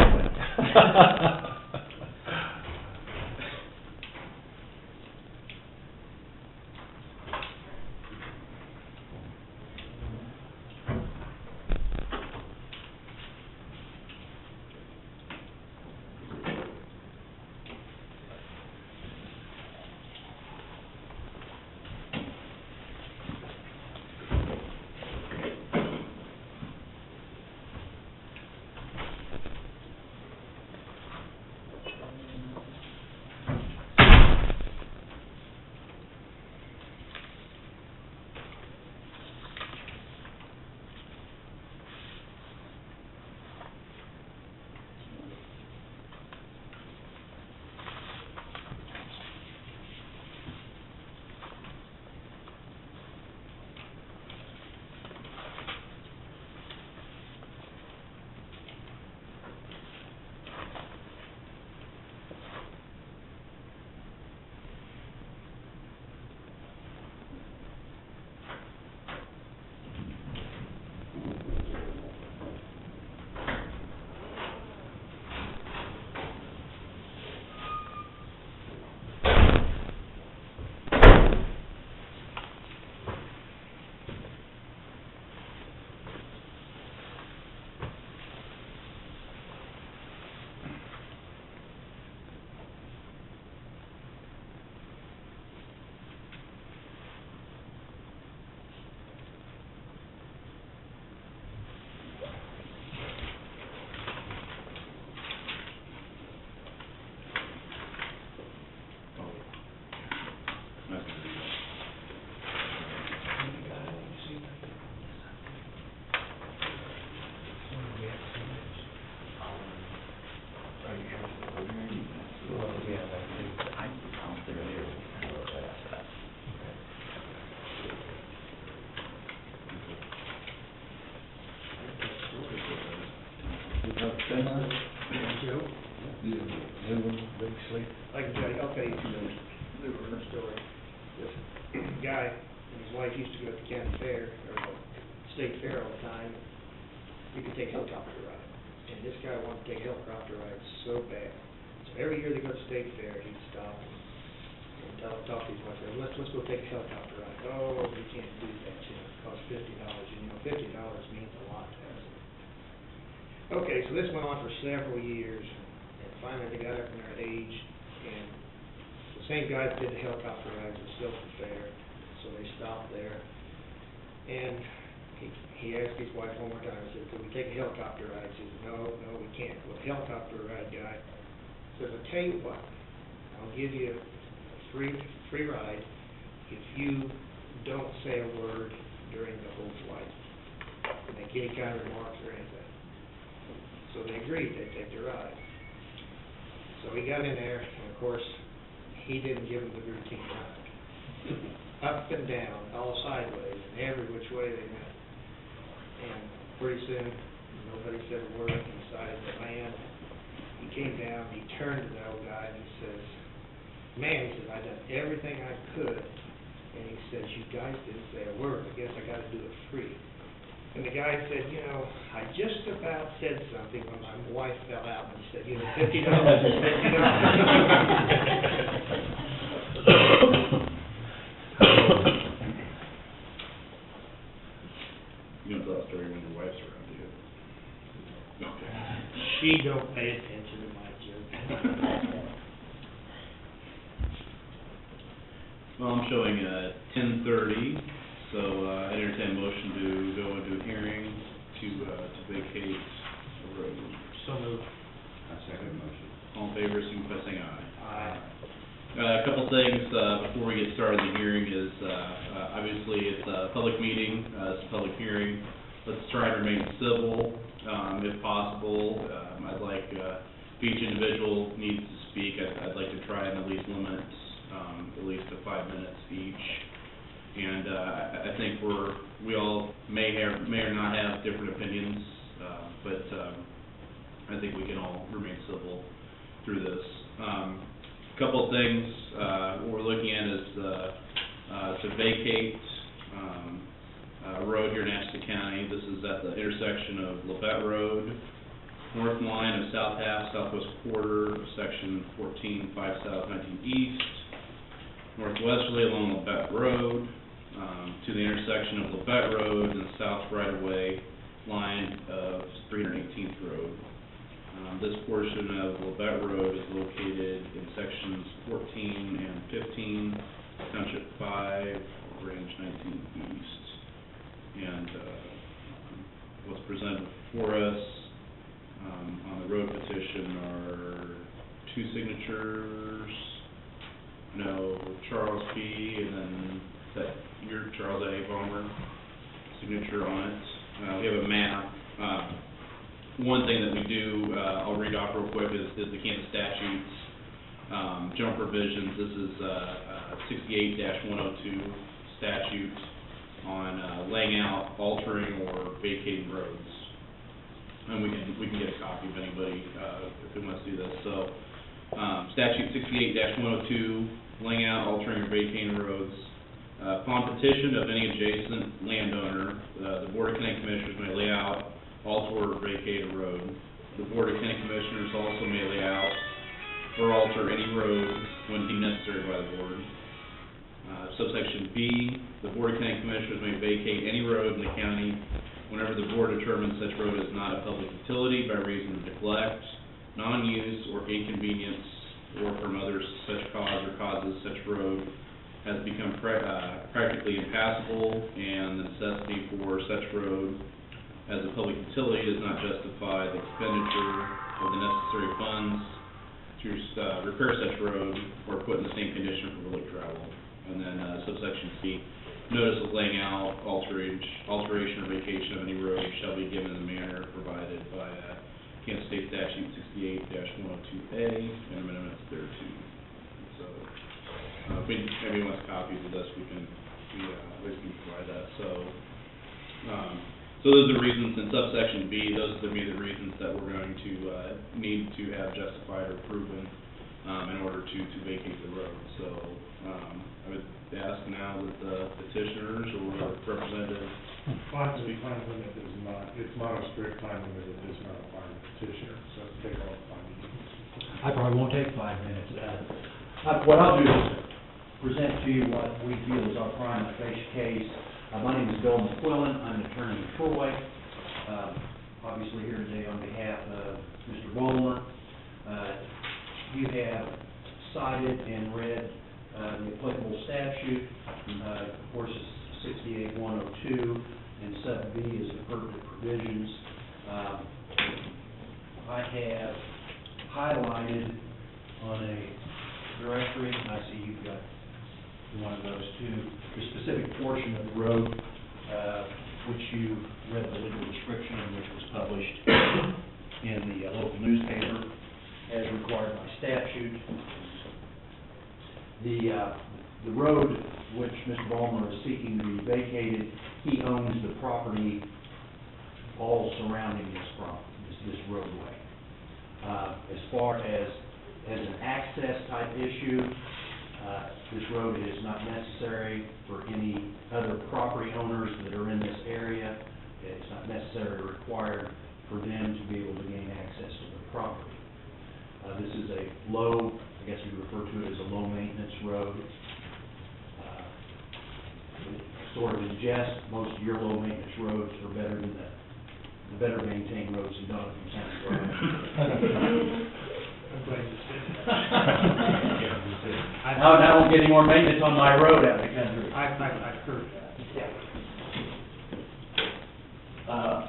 Joe? Big sleep. I can tell you, I'll tell you a story. This guy and his wife used to go to the county fair, or the state fair all the time. You could take helicopter ride. And this guy wanted to take helicopter rides so bad. So every year they go to state fair, he'd stop and talk to his wife, say, let's go take a helicopter ride. Oh, we can't do that, you know, it costs $50, and you know, $50 means a lot to us. Okay, so this went on for several years, and finally they got up in their age, and the same guy that did the helicopter rides was still at the fair, so they stopped there. And he asked his wife one more time, he said, could we take a helicopter ride? She said, no, we can't. Well, the helicopter ride guy says, I'll tell you what, I'll give you a free ride if you don't say a word during the whole flight. And make any kind of remarks or anything. So they agreed, they'd take the ride. So he got in there, and of course, he didn't give them the routine ride. Up and down, all sideways, and every which way they went. And pretty soon, nobody said a word, he decided to land. He came down, he turned to the old guy, and he says, man, he says, I done everything I could. And he says, you guys didn't say a word, I guess I gotta do it free. And the guy said, you know, I just about said something when my wife fell out, and he said, you know, $50 is $50. You don't tell a story when your wife's around, do you? Okay. She don't pay attention to my joke. Well, I'm showing 10:30, so I entertain a motion to go into a hearing to vacate the road. So moved. I second the motion. All in favor, signify by saying aye. Aye. A couple things before we get started. The hearing is obviously it's a public meeting, it's a public hearing. Let's try to remain civil if possible. I'd like if each individual needs to speak, I'd like to try and at least limit at least to 5 minutes each. And I think we all may or not have different opinions, but I think we can all remain civil through this. Couple of things what we're looking at is to vacate a road here in Atchison County. This is at the intersection of Labette Road, north line of South Half, southwest quarter, section 14, 5 South, 19 East, northwesterly along Labette Road, to the intersection of Labette Road and the south right-of-way line of 318th Road. This portion of Labette Road is located in sections 14 and 15, Township 5, Range 19 East. And what's presented before us on the road petition are 2 signatures. No, Charles P. and then your Charles A. Vollmer signature on it. We have a map. One thing that we do, I'll read off real quick, is the Kansas statutes, general provisions. This is 68-102 statute on laying out, altering, or vacating roads. And we can get a copy if anybody if they want to see this. So statute 68-102, laying out, altering, or vacating roads. Upon petition of any adjacent landowner, the Board of County Commissioners may lay out, alter, or vacate a road. The Board of County Commissioners also may lay out or alter any road when deemed necessary by the Board. Subsection B, the Board of County Commissioners may vacate any road in the county whenever the Board determines such road is not a public utility by reason of neglect, non-use, or inconvenience, or from other such cause or causes such road has become practically impassable, and the necessity for such road as a public utility does not justify the expenditure of the necessary funds to repair such road or put in the same condition for public travel. And then subsection C, notice of laying out, alteration, or vacation of any road shall be given in the manner provided by Kansas State Statute 68-102A and amendments thereto. So if anybody wants copies of this, we can provide that. So So those are the reasons in subsection B, those would be the reasons that we're going to, need to have justified or proven, in order to vacate the road. So, I would ask now that the petitioners or representatives. Time limit is not, it's not a strict time limit, it does not apply to petitioner, so take all the time you need. I probably won't take 5 minutes. What I'll do is present to you what we feel is our prima facie case. My name is Bill McQuillan, I'm an attorney in Troy. Obviously here today on behalf of Mr. Bowler. You have cited and read the applicable statute. Of course, it's 68102, and sub B is the pertinent provisions. I have highlighted on a directory, and I see you've got one of those too, the specific portion of the road, which you read the legal description, which was published in the local newspaper as required by statute. The road which Mr. Ballmer is seeking to be vacated, he owns the property all surrounding this roadway. As far as an access type issue, this road is not necessary for any other property owners that are in this area. It's not necessarily required for them to be able to gain access to the property. This is a low, I guess we refer to it as a low maintenance road. Sort of in jest, most of your low maintenance roads are better than the better maintained roads in Donovan County. I'm glad you said that. I won't get any more maintenance on my road out of the country. I've heard that.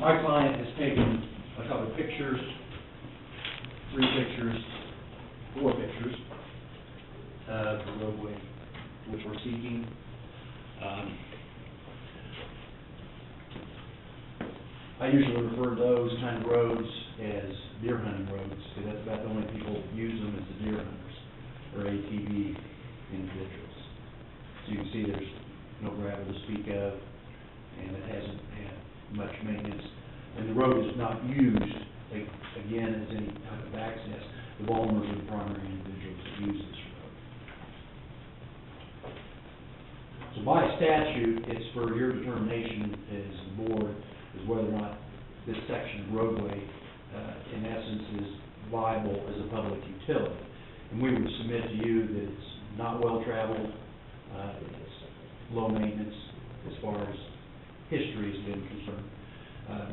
My client has taken a couple of pictures, 3 pictures, 4 pictures of the roadway which we're seeking. I usually refer to those kind of roads as deer hunting roads, because that's about the only people who use them is the deer hunters, or ATV individuals. So you can see there's no gravel to speak of, and it hasn't had much maintenance. And the road is not used, again, as any type of access. The Ballmers are the primary individuals that use this road. So by statute, it's for your determination as the board is whether or not this section of roadway, in essence, is viable as a public utility. And we would submit to you that it's not well-traveled, it's low maintenance as far as history has been concerned.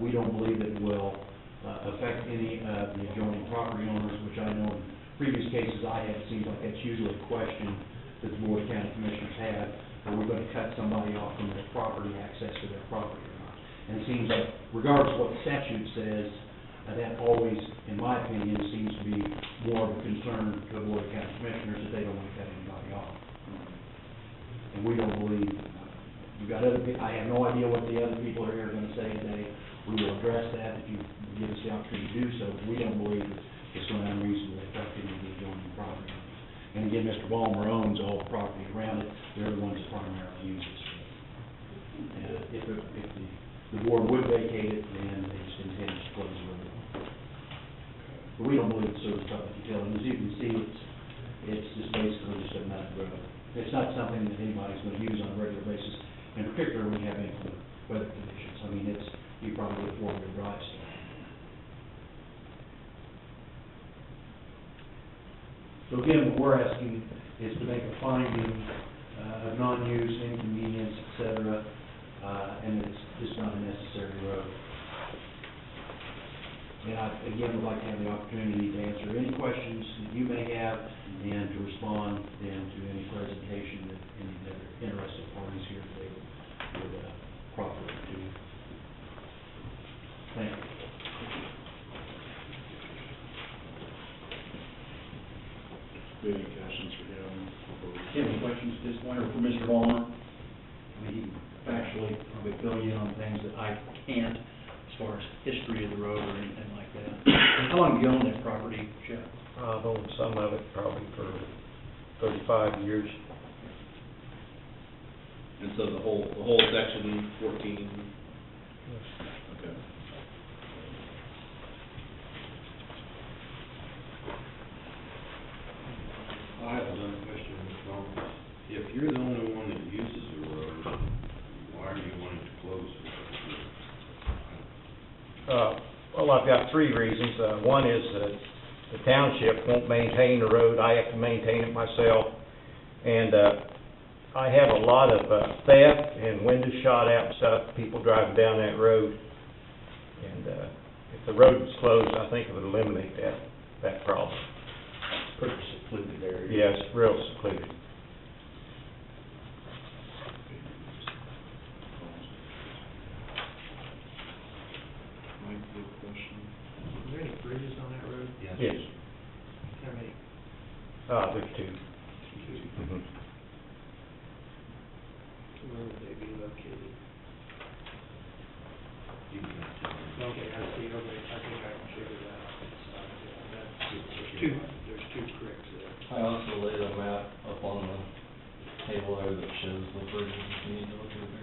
We don't believe it will affect any of the adjoining property owners, which I know in previous cases I have, it seems like that's usually a question that the Board of County Commissioners have. Are we going to cut somebody off from their property, access to their property or not? And it seems like, regardless of what the statute says, that always, in my opinion, seems to be more of a concern to the Board of County Commissioners that they don't want to cut anybody off. And we don't believe, we've got other people, I have no idea what the other people are here going to say today. We will address that if you give us the opportunity to do so. But we don't believe that it's going to unreasonably affect any of the adjoining property. And again, Mr. Ballmer owns all the property around it. They're the ones that primarily use this. And if the board would vacate it, then they just intend to close the road. But we don't believe it serves public utility. As you can see, it's just basically just a mud road. It's not something that anybody's going to use on a regular basis, in particular when you have inclement weather conditions. I mean, you probably would 4-wheel drive stuff. So again, what we're asking is to make a finding of non-use, inconvenience, et cetera, and it's just not a necessary road. And I, again, would like to have the opportunity to answer any questions that you may have and to respond then to any presentation that any of the other interested parties here today would proffer to you. Thank you. Do you have any questions for him? Do you have any questions at this point, or for Mr. Ballmer? I mean, he factually probably fill you in on things that I can't, as far as history of the road or anything like that. How long have you owned that property, Jeff? I've owned some of it probably for 35 years. And so the whole section 14? Okay. I have another question, Mr. Bowman. If you're the only one that uses the road, why are you wanting to close it? Well, I've got three reasons. One is that the township won't maintain the road. I have to maintain it myself. And I have a lot of theft and windows shot out and stuff, people driving down that road. And if the road was closed, I think it would eliminate that problem. Pretty secluded area. Yes, real secluded. Mike, you have a question? Are there any bridges on that road? Yes. How many? There's two. Mhm. Where would they be located? You can tell me. Okay, I see, okay, I think I can figure that out. There's two creeks there. I also laid a map up on the table there that shows the bridges if you need to look at it there.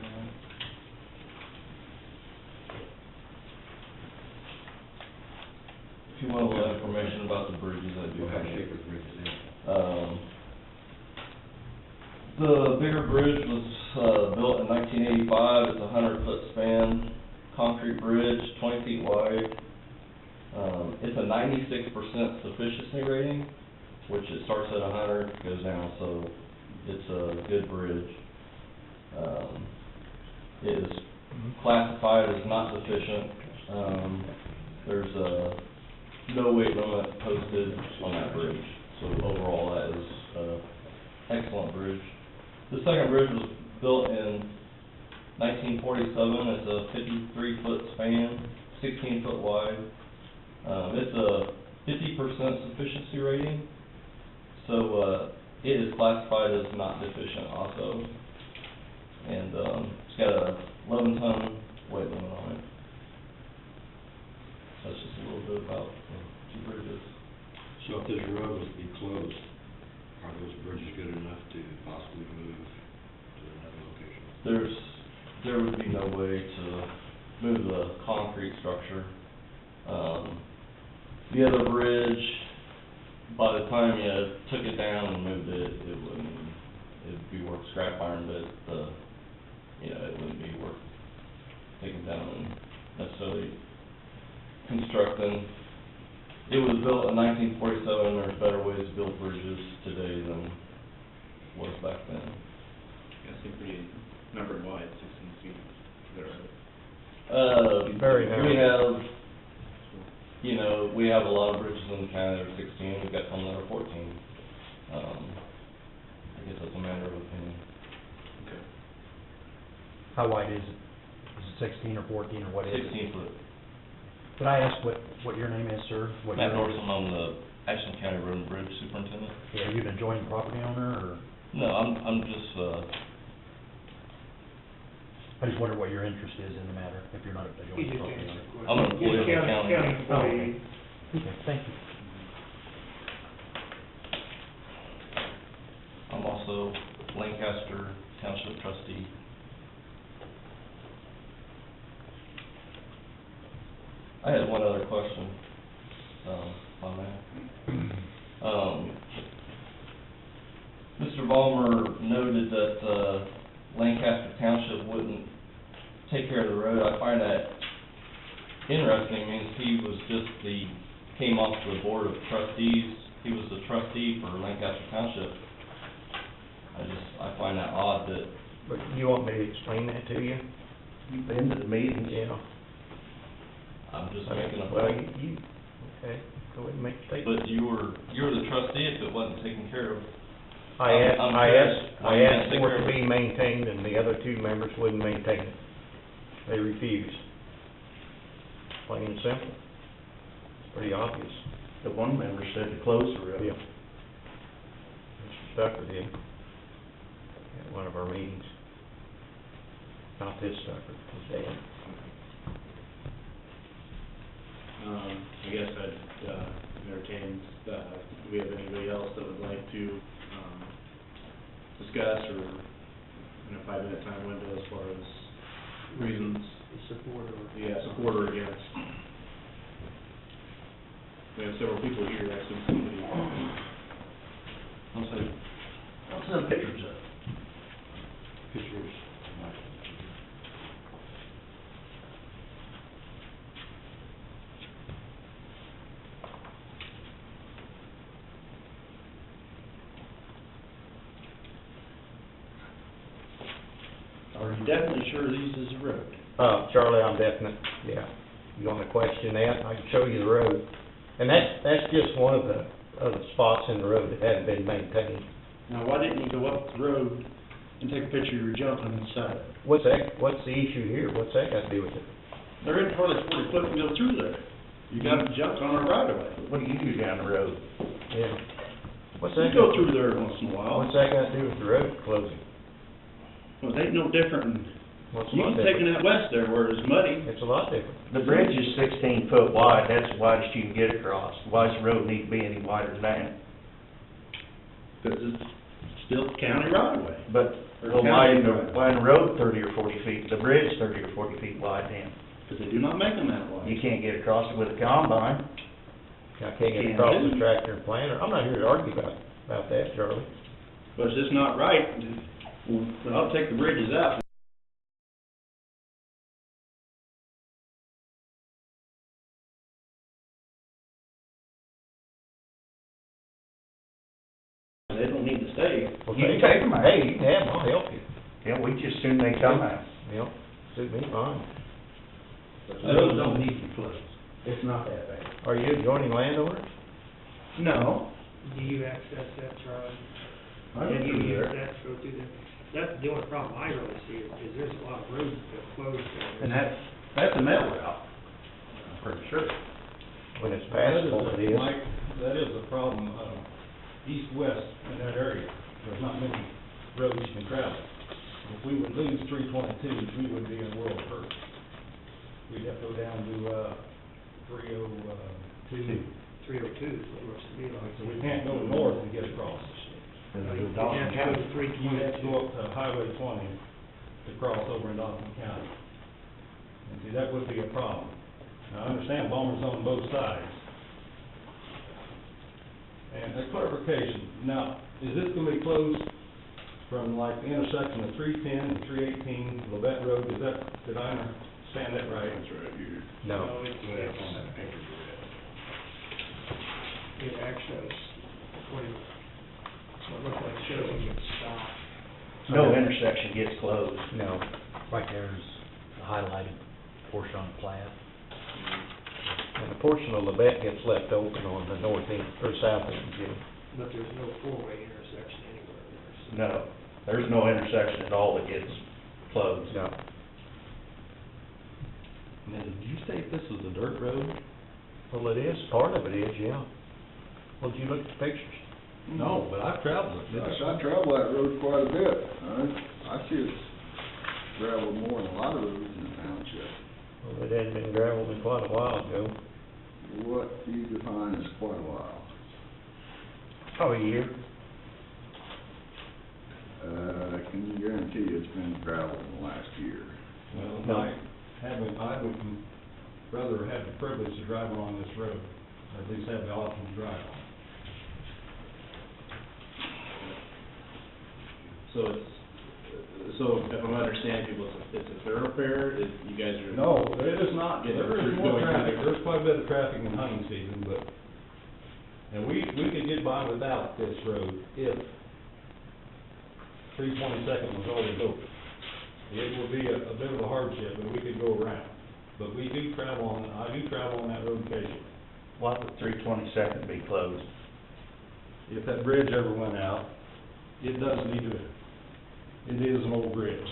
If you want a little information about the bridges, I do How have shape it. of the bridge is it? The bigger bridge was, built in 1985, it's a 100-foot span, concrete bridge, 20 feet wide. It's a 96% sufficiency rating, which it starts at 100, goes down, so it's a good bridge. It is classified as not deficient. There's no weight limit posted on that bridge, so overall that is an excellent bridge. The second bridge was built in 1947, it's a 53-foot span, 16-foot wide. It's a 50% sufficiency rating, so it is classified as not deficient also. And it's got a 11-ton weight limit on it. That's just a little bit about the two bridges. So if this road was to be closed, are those bridges good enough to possibly move to another location? There would be no way to move the concrete structure. The other bridge, by the time you took it down and moved it, it'd be worth scrap iron, but, it wouldn't be worth taking down and necessarily constructing. It was built in 1947, there's better ways to build bridges today than was back then. Yeah, seem pretty numbered wide, 16 feet, is that right? Very narrow. We have a lot of bridges in the county that are 16, we've got some that are 14. I guess that's a matter of opinion. Okay. How wide is it? Is it 16 or 14 or what is it? 16 foot. Could I ask what your name is, sir? What Matt your- Dorson, I'm the Ashland County Road and Bridge Superintendent. Yeah, are you an adjoining property owner, or? No, I'm just, I just wonder what your interest is in the matter, if you're not an He adjoining just property answered owner. the question. I'm an employee of the He's county. County employee. Okay, thank you. I'm also Lancaster Township trustee. I had one other question, on that. Mr. Ballmer noted that, Lancaster Township wouldn't take care of the road. I find that interesting, means he was came off the board of trustees, he was the trustee for Lancaster Township. I find that odd that, But you want me to explain that to you? You've been to the meetings. Yeah. I'm just making a Well, point. okay, go ahead and make a statement. But you were the trustee if it wasn't taken care of. I I'm curious asked why you didn't take for care it of to be maintained, and the other two members wouldn't maintain it. They refused. Plain and simple. It's pretty obvious. The one member said to close the road. Yeah. Mr. Stucker did, at one of our meetings. Not this Stucker, his dad. I guess I'd entertain, do we have anybody else that would like to, discuss or in a 5-minute time window as far as reasons Support or? Yeah, support or against. We have several people here, I see somebody. I'll send pictures up. Pictures. Are you definitely sure these is a road? Charlie, I'm definite, yeah. You want to question that, I can show you the road. And that's just one of the spots in the road that haven't been maintained. Now, why didn't you go up the road and take a picture of your junk on the side? What's the issue here? What's that got to do with it? There ain't hardly 40 foot to go through there. You got junk on our right of way. What do you do down the road? Yeah. What's You that go got- through there once in a while. What's that got to do with the road closing? Well, it ain't no different than, What's a you lot can take different? that west there where it's muddy. It's a lot different. The bridge is 16 foot wide, that's the widest you can get across. Why does the road need to be any wider than that? Because it's still county right of way. But, Or well, widen county the road 30 or 40 feet, the bridge 30 or 40 feet wide then. Because they do not make them that wide. You can't get across it with a combine. I can't get Can't across do. the tractor and planter. I'm not here to argue about that, Charlie. But it's just not right. When I'll take the bridges out. They don't need to stay. Well, You can take 'em out. Hey, you can have them, I'll help you. Yeah, we just soon they come out. Yep, suit me fine. Those don't need to be closed. It's not that bad. Are you adjoining landowners? No. Do you access that, Charlie? I don't You do use that. that to go through there? That's the only problem I really see, is there's a lot of roads that are closed there. And that's a metal route. I'm pretty sure. When it's passable, it is. Mike, that is a problem, east-west in that area. There's not many roads you can travel. If we would lose 322s, we would be in a world of hurt. We'd have to go down to, 302. 302 is what it looks to be like. So we can't go north and get across. You have to go to 322. You have to go up to Highway 20 to cross over in Dawson County. And see, that would be a problem. Now, I understand Balmer's on both sides. And a clarification, now, is this gonna be closed from like the intersection of 310 and 318, Levette Road, is that, did I understand that right? That's right here. No. It's, On that picture you read. it actually, what it looks like shows you it's stopped. No intersection gets closed. No. Right there's the highlighted portion on the plat. And a portion of Levette gets left open on the north end, or south end, Jim. But there's no four-way intersection anywhere there. So No, there's no intersection at all that gets closed. No. Now, did you say this was a dirt road? Well, it is, part of it is, yeah. Well, did you look at the pictures? No, but I've traveled it. Gosh, I travel that road quite a bit. I see it's gravel more than a lot of roads in the township. Well, it hadn't been gravelled in quite a while ago. What do you define as quite a while? Probably a year. I can guarantee you it's been gravel in the last year. Well, No. I would rather have the privilege to drive along this road, or at least have the option to drive on. So if I'm understanding people, it's a thoroughfare, you guys are. No, it is not, Yeah, there is they're more going through traffic, the- there's quite a bit of traffic in hunting season, but, and we could get by without this road if 322nd was always open. It would be a bit of a hardship, but we could go around. But we do travel on, I do travel on that road occasionally. Why would 322nd be closed? If that bridge ever went out, it does need to, it is an old bridge.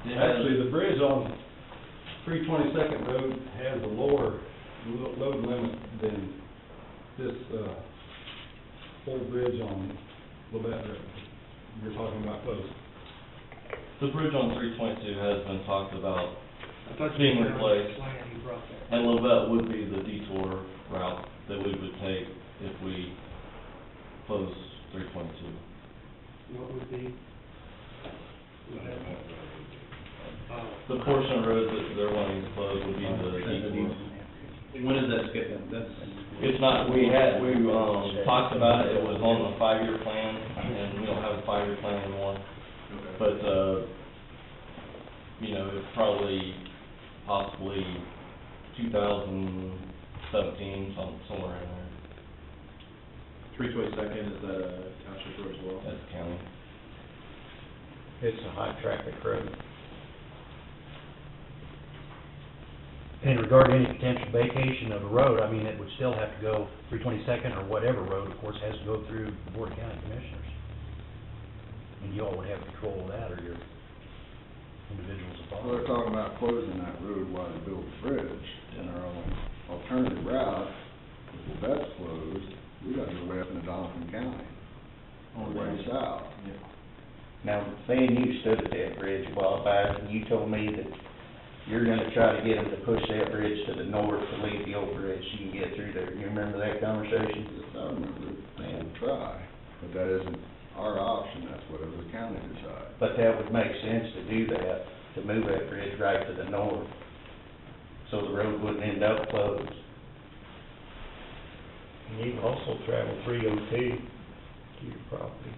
Actually, the bridge on 322nd Road has a lower load limit than this, whole bridge on Levette Road. You're talking about closing. The bridge on 322 has been talked about I thought being you were replaced. plan, you brought that. And Levette would be the detour route that we would take if we close 322. What would be? The portion of road that they're wanting to close would be the detour. When is that scheduled? That's, It's not, we talked about it, it was on the 5-year plan, and we don't have a 5-year plan anymore. okay. But, you know, it's probably possibly 2017, somewhere in there. 322nd, is that a township road as well? That's county. It's a high traffic road. And regarding any potential vacation of the road, I mean, it would still have to go 322nd or whatever road, of course, has to go through the Board of County Commissioners. And you all would have control of that, or your individuals Well, involved. they're talking about closing that road while they build the bridge, and our only alternative route, if that's closed, we gotta go way up into Doniphan County, or way south. Now, me and you stood at that bridge a while back, and you told me that you're gonna try to get them to push that bridge to the north to leave the old bridge so you can get through there. You remember that conversation? I remember, man, try, but that isn't our option, that's whatever the county decides. But that would make sense to do that, to move that bridge right to the north, so the road wouldn't end up closed. And you can also travel 302 to your property.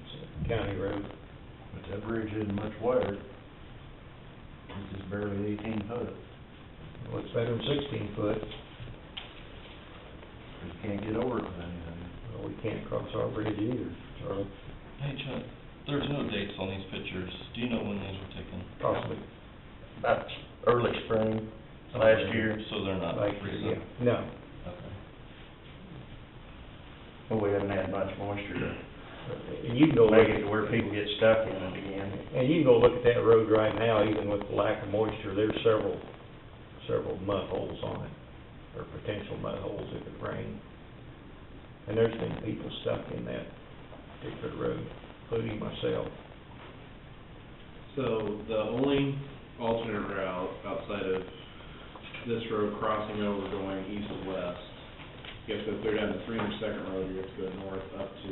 It's a county road. But that bridge isn't much wider. It's just barely 18 foot. Well, it's better than 16 foot. You can't get over it with anything. Well, we can't cross our bridge either, Charlie. Hey Chuck, there's no dates on these pictures. Do you know when these were taken? Possibly. About early spring last year. So they're not Like, recent? yeah, no. Okay. Well, we haven't had much moisture to And you can go look make at, it to where people get stuck in it again. and you can go look at that road right now, even with the lack of moisture, there's several mud holes on it, or potential mud holes if it rained. And there's been people stuck in that particular road, including myself. So the only alternate route outside of this road crossing over going east and west, you have to go clear down to 302nd Road, you have to go north up to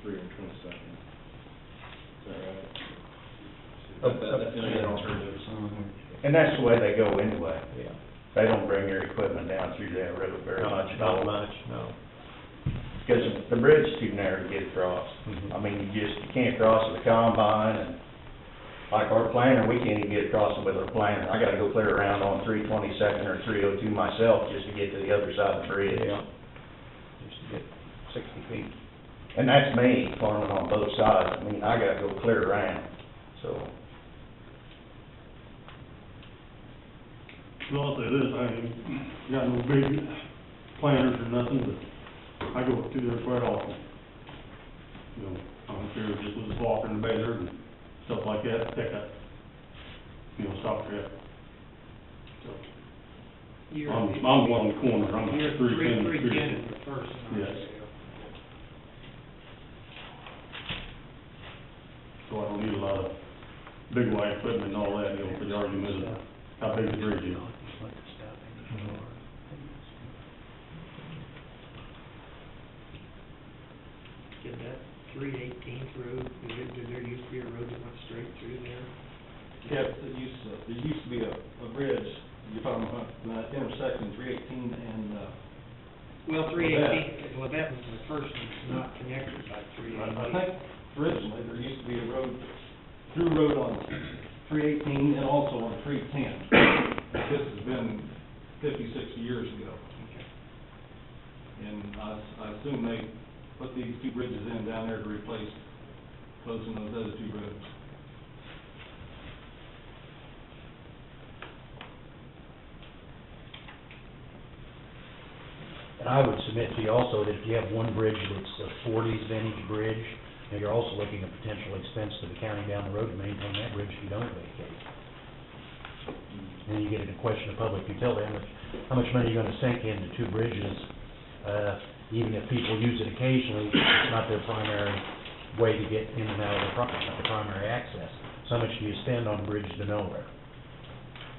322nd. Is that right? That's the only other alternative. And that's the way they go anyway. Yeah. They don't bring their equipment down through that road very much at all. Not much, no. Because the bridge is too narrow to get across. Mhm. I mean, you can't cross with a combine, and like our planter, we can't even get across it with our planter. I gotta go clear around on 322nd or 302 myself just to get to the other side of the bridge. Yeah. Just to get 60 feet. And that's me farming on both sides. I mean, I gotta go clear around, so. Well, I'll say this, I ain't got no big planners or nothing, but I go through there quite often. You know, I'm sure just with the walker and the baler and stuff like that, pick up, you know, stock trip. So, I'm one on the corner, I'm 310. 310 the first. Yes. So I don't need a lot of big wide equipment and all that, you know, for the argument of how big the bridge is. Did that 318th road, did there used to be a road that went straight through there? Yes, there used to be a bridge, you're talking about, intersecting 318 and, Well, 318, well, that was the first one, not connected by 318. I think originally there used to be a road, through road on 318 and also on 310. This has been 50, 60 years ago. And I assume they put these two bridges in down there to replace closing those other two roads. And I would submit to you also that if you have one bridge that's a 40s vintage bridge, and you're also looking at potential expense to the county down the road to maintain that bridge if you don't vacate. Then you get into question of public utility, how much money are you gonna sink into two bridges? Even if people use it occasionally, it's not their primary way to get in and out of the property, not the primary access. So how much do you spend on a bridge to nowhere?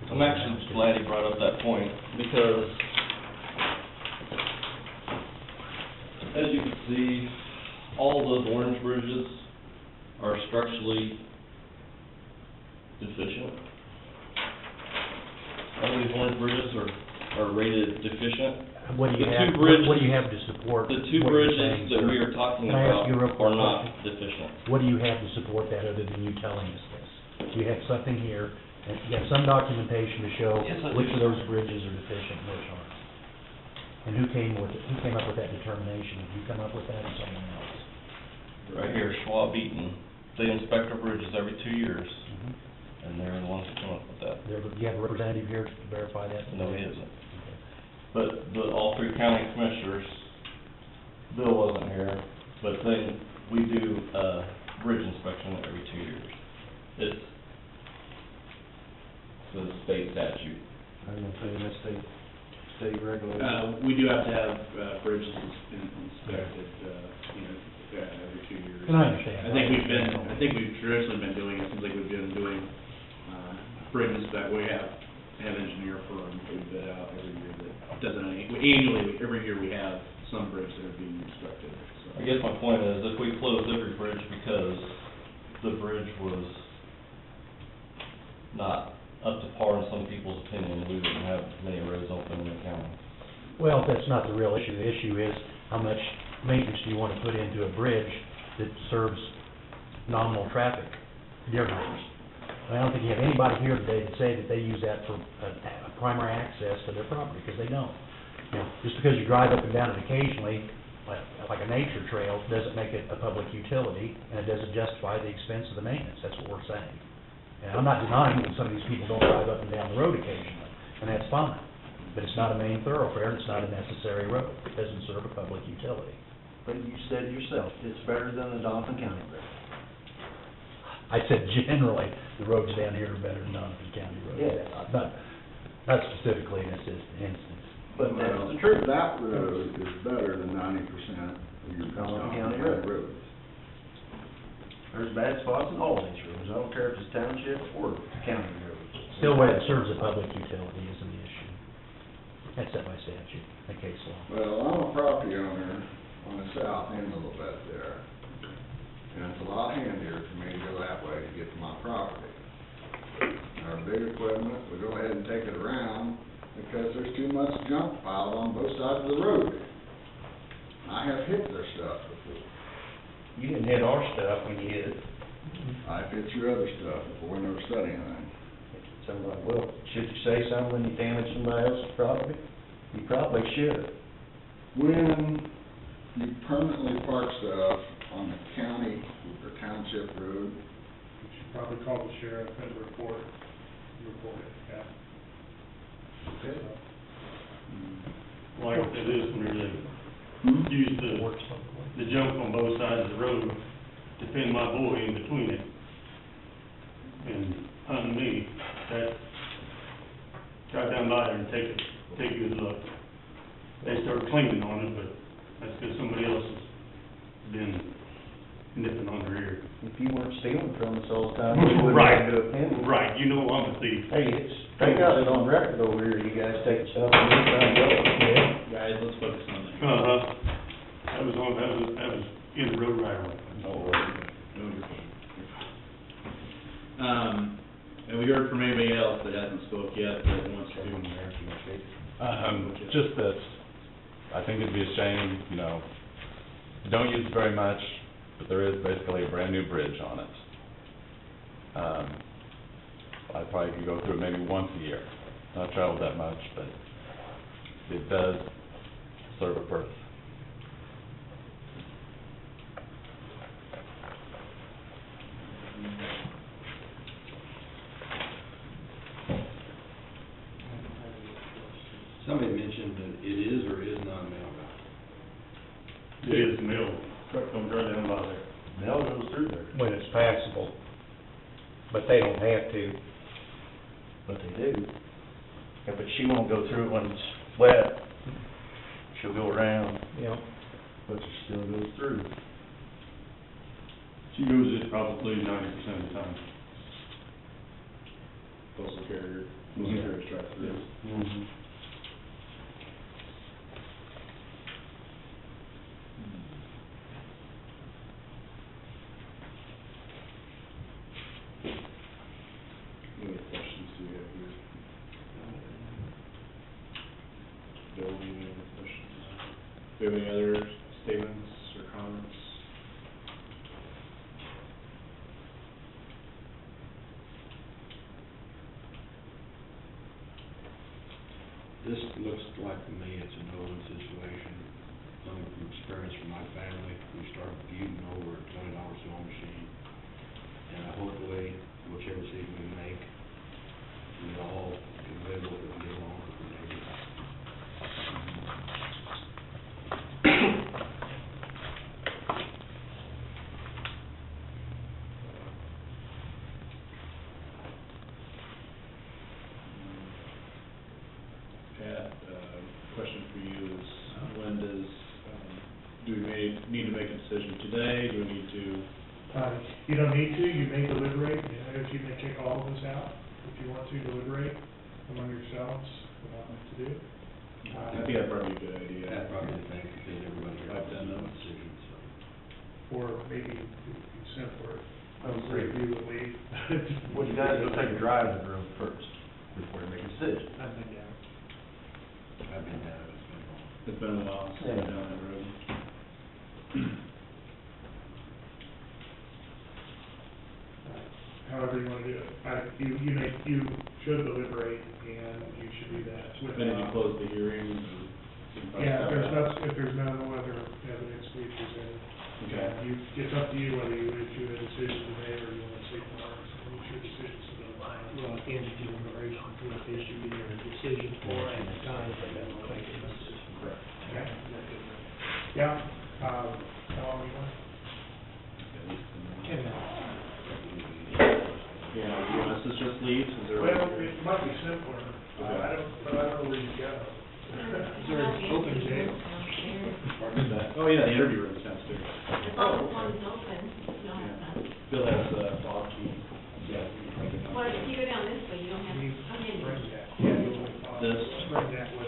I'm actually glad he brought up that point, because as you can see, all those orange bridges are structurally deficient. I believe Orange bridges are rated deficient. What do you The have, two bridges- what do you have to support? The two what you're bridges saying, that sir? we are talking Can I ask about you a real quick are not question? deficient. What do you have to support that other than you telling us this? You have something here, and you have some documentation to show Yes, I do. which of those bridges are deficient and which aren't. And who came up with that determination? Did you come up with that or someone else? Right here, Schwab Eaton, they inspect our bridges every 2 years, Mhm. and they're the ones that come up with that. Do you have a representative here to verify that? No, he isn't. Okay. But all three county commissioners, Bill wasn't here, but we do a bridge inspection every 2 years. It's the state statute. I'm gonna say that's state regulation. We do have to have bridges inspected, every 2 years. And I understand. I think we've traditionally been doing, it seems like we've been doing, bridges that we have engineer firms that we bid out every year that doesn't, annually, every year we have some bridges that are being inspected, so. I guess my point is, if we closed every bridge because the bridge was not up to par in some people's opinion, we wouldn't have many roads open in the county. Well, that's not the real issue. The issue is how much maintenance do you want to put into a bridge that serves nominal traffic, deer hunters. I don't think you have anybody here today that say that they use that for a primary access to their property, because they don't. You know, just because you drive up and down it occasionally, like a nature trail, doesn't make it a public utility, and it doesn't justify the expense of the maintenance. That's what we're saying. And I'm not denying that some of these people don't drive up and down the road occasionally, and that's fine. But it's not a main thoroughfare, and it's not a necessary road. It doesn't serve a public utility. But you said yourself, it's better than the Donovan County road. I said generally, the roads down here are better than Donovan County roads. Yeah. Not specifically in this instance. But that's Well, the truth. That road is better than 90% of your Donovan County County road. roads. There's bad spots in all these roads. I don't care if it's township or county roads. Still, whether it serves a public utility isn't the issue. That's set by statute, and case law. Well, I'm a property owner on the south end a little bit there, and it's a lot handier for me to go that way to get to my property. Our big equipment, we go ahead and take it around because there's too much junk piled on both sides of the road. I have hit their stuff before. You didn't hit our stuff when you hit it. I've hit your other stuff before, we never said anything. Somebody, well, should you say something when you damage somebody else's property? You probably should. When you permanently park stuff on the county or township road, You should probably call the sheriff and report it, yeah. okay, Like it is when they use the junk on both sides of the road to pin my boy in between it and hunting me, that, drive down by there and take a good look. They start cleaning on it, but that's because somebody else has been nipping on their ear. If you weren't stealing from us all the time, you wouldn't Right. have to do a penny. Right, you know I'm a thief. Hey, they got it on record over here, you guys taking stuff and you trying to go. Yeah. Guys, let's focus on that. That was in the road right away. No, you're fine. Have we heard from anybody else that hasn't spoke yet, that wants to? Just that, I think it'd be a shame, don't use it very much, but there is basically a brand-new bridge on it. I probably could go through it maybe once a year. Not traveled that much, but it does serve a purpose. Somebody mentioned that it is or is not mail route. It is mill, truck comes right down by there. Mail goes through there. When it's passable, but they don't have to. But they do. Yeah, but she won't go through it when it's wet. She'll go around. Yeah. But it still goes through. She uses it probably 90% of the time. Postal carrier, postal carrier truck through. Mm-hmm. we have any other statements or comments? This looks like to me it's a no-win situation. Coming from experience from my family, we started feuding over a $20 sewing machine. And hopefully, whichever decision we make, we all can live with it and get along with the neighbors. Pat, question for you is, when does, do we need to make a decision today? Do we need to? You don't need to, you may deliberate, if you may kick all of us out, if you want to deliberate among yourselves about what to do. I think that'd probably be a good idea. That's probably the thing, because everybody here I've has done no that. decision, so. Or maybe it's simpler, you would leave. Well, you gotta go take a drive in the room first, before you make a decision. I think, yeah. I've been down, it's been long. It's been a while since I've been down that road. However you want to do it. You should deliberate, and you should do that. When did you close the hearing? Yeah, if there's no other evidence we present. Okay. It's up to you whether you issue a decision today or you want to take tomorrow. So you issue a decision today. Well, in deliberation, you issue either a decision or at the time that you will make a decision. Correct. Okay? Yeah, how long we want? 10 minutes. Yeah, do you want us to just leave? Is there? Well, it might be simpler. I don't know where you go. Is there an open jail? Oh, yeah, the interview room's downstairs. As long as one's open, you don't have to. Bill has a fob key. Well, if you go down this way, you don't have to come in. Bring that. Yeah, you'll, This? bring that way.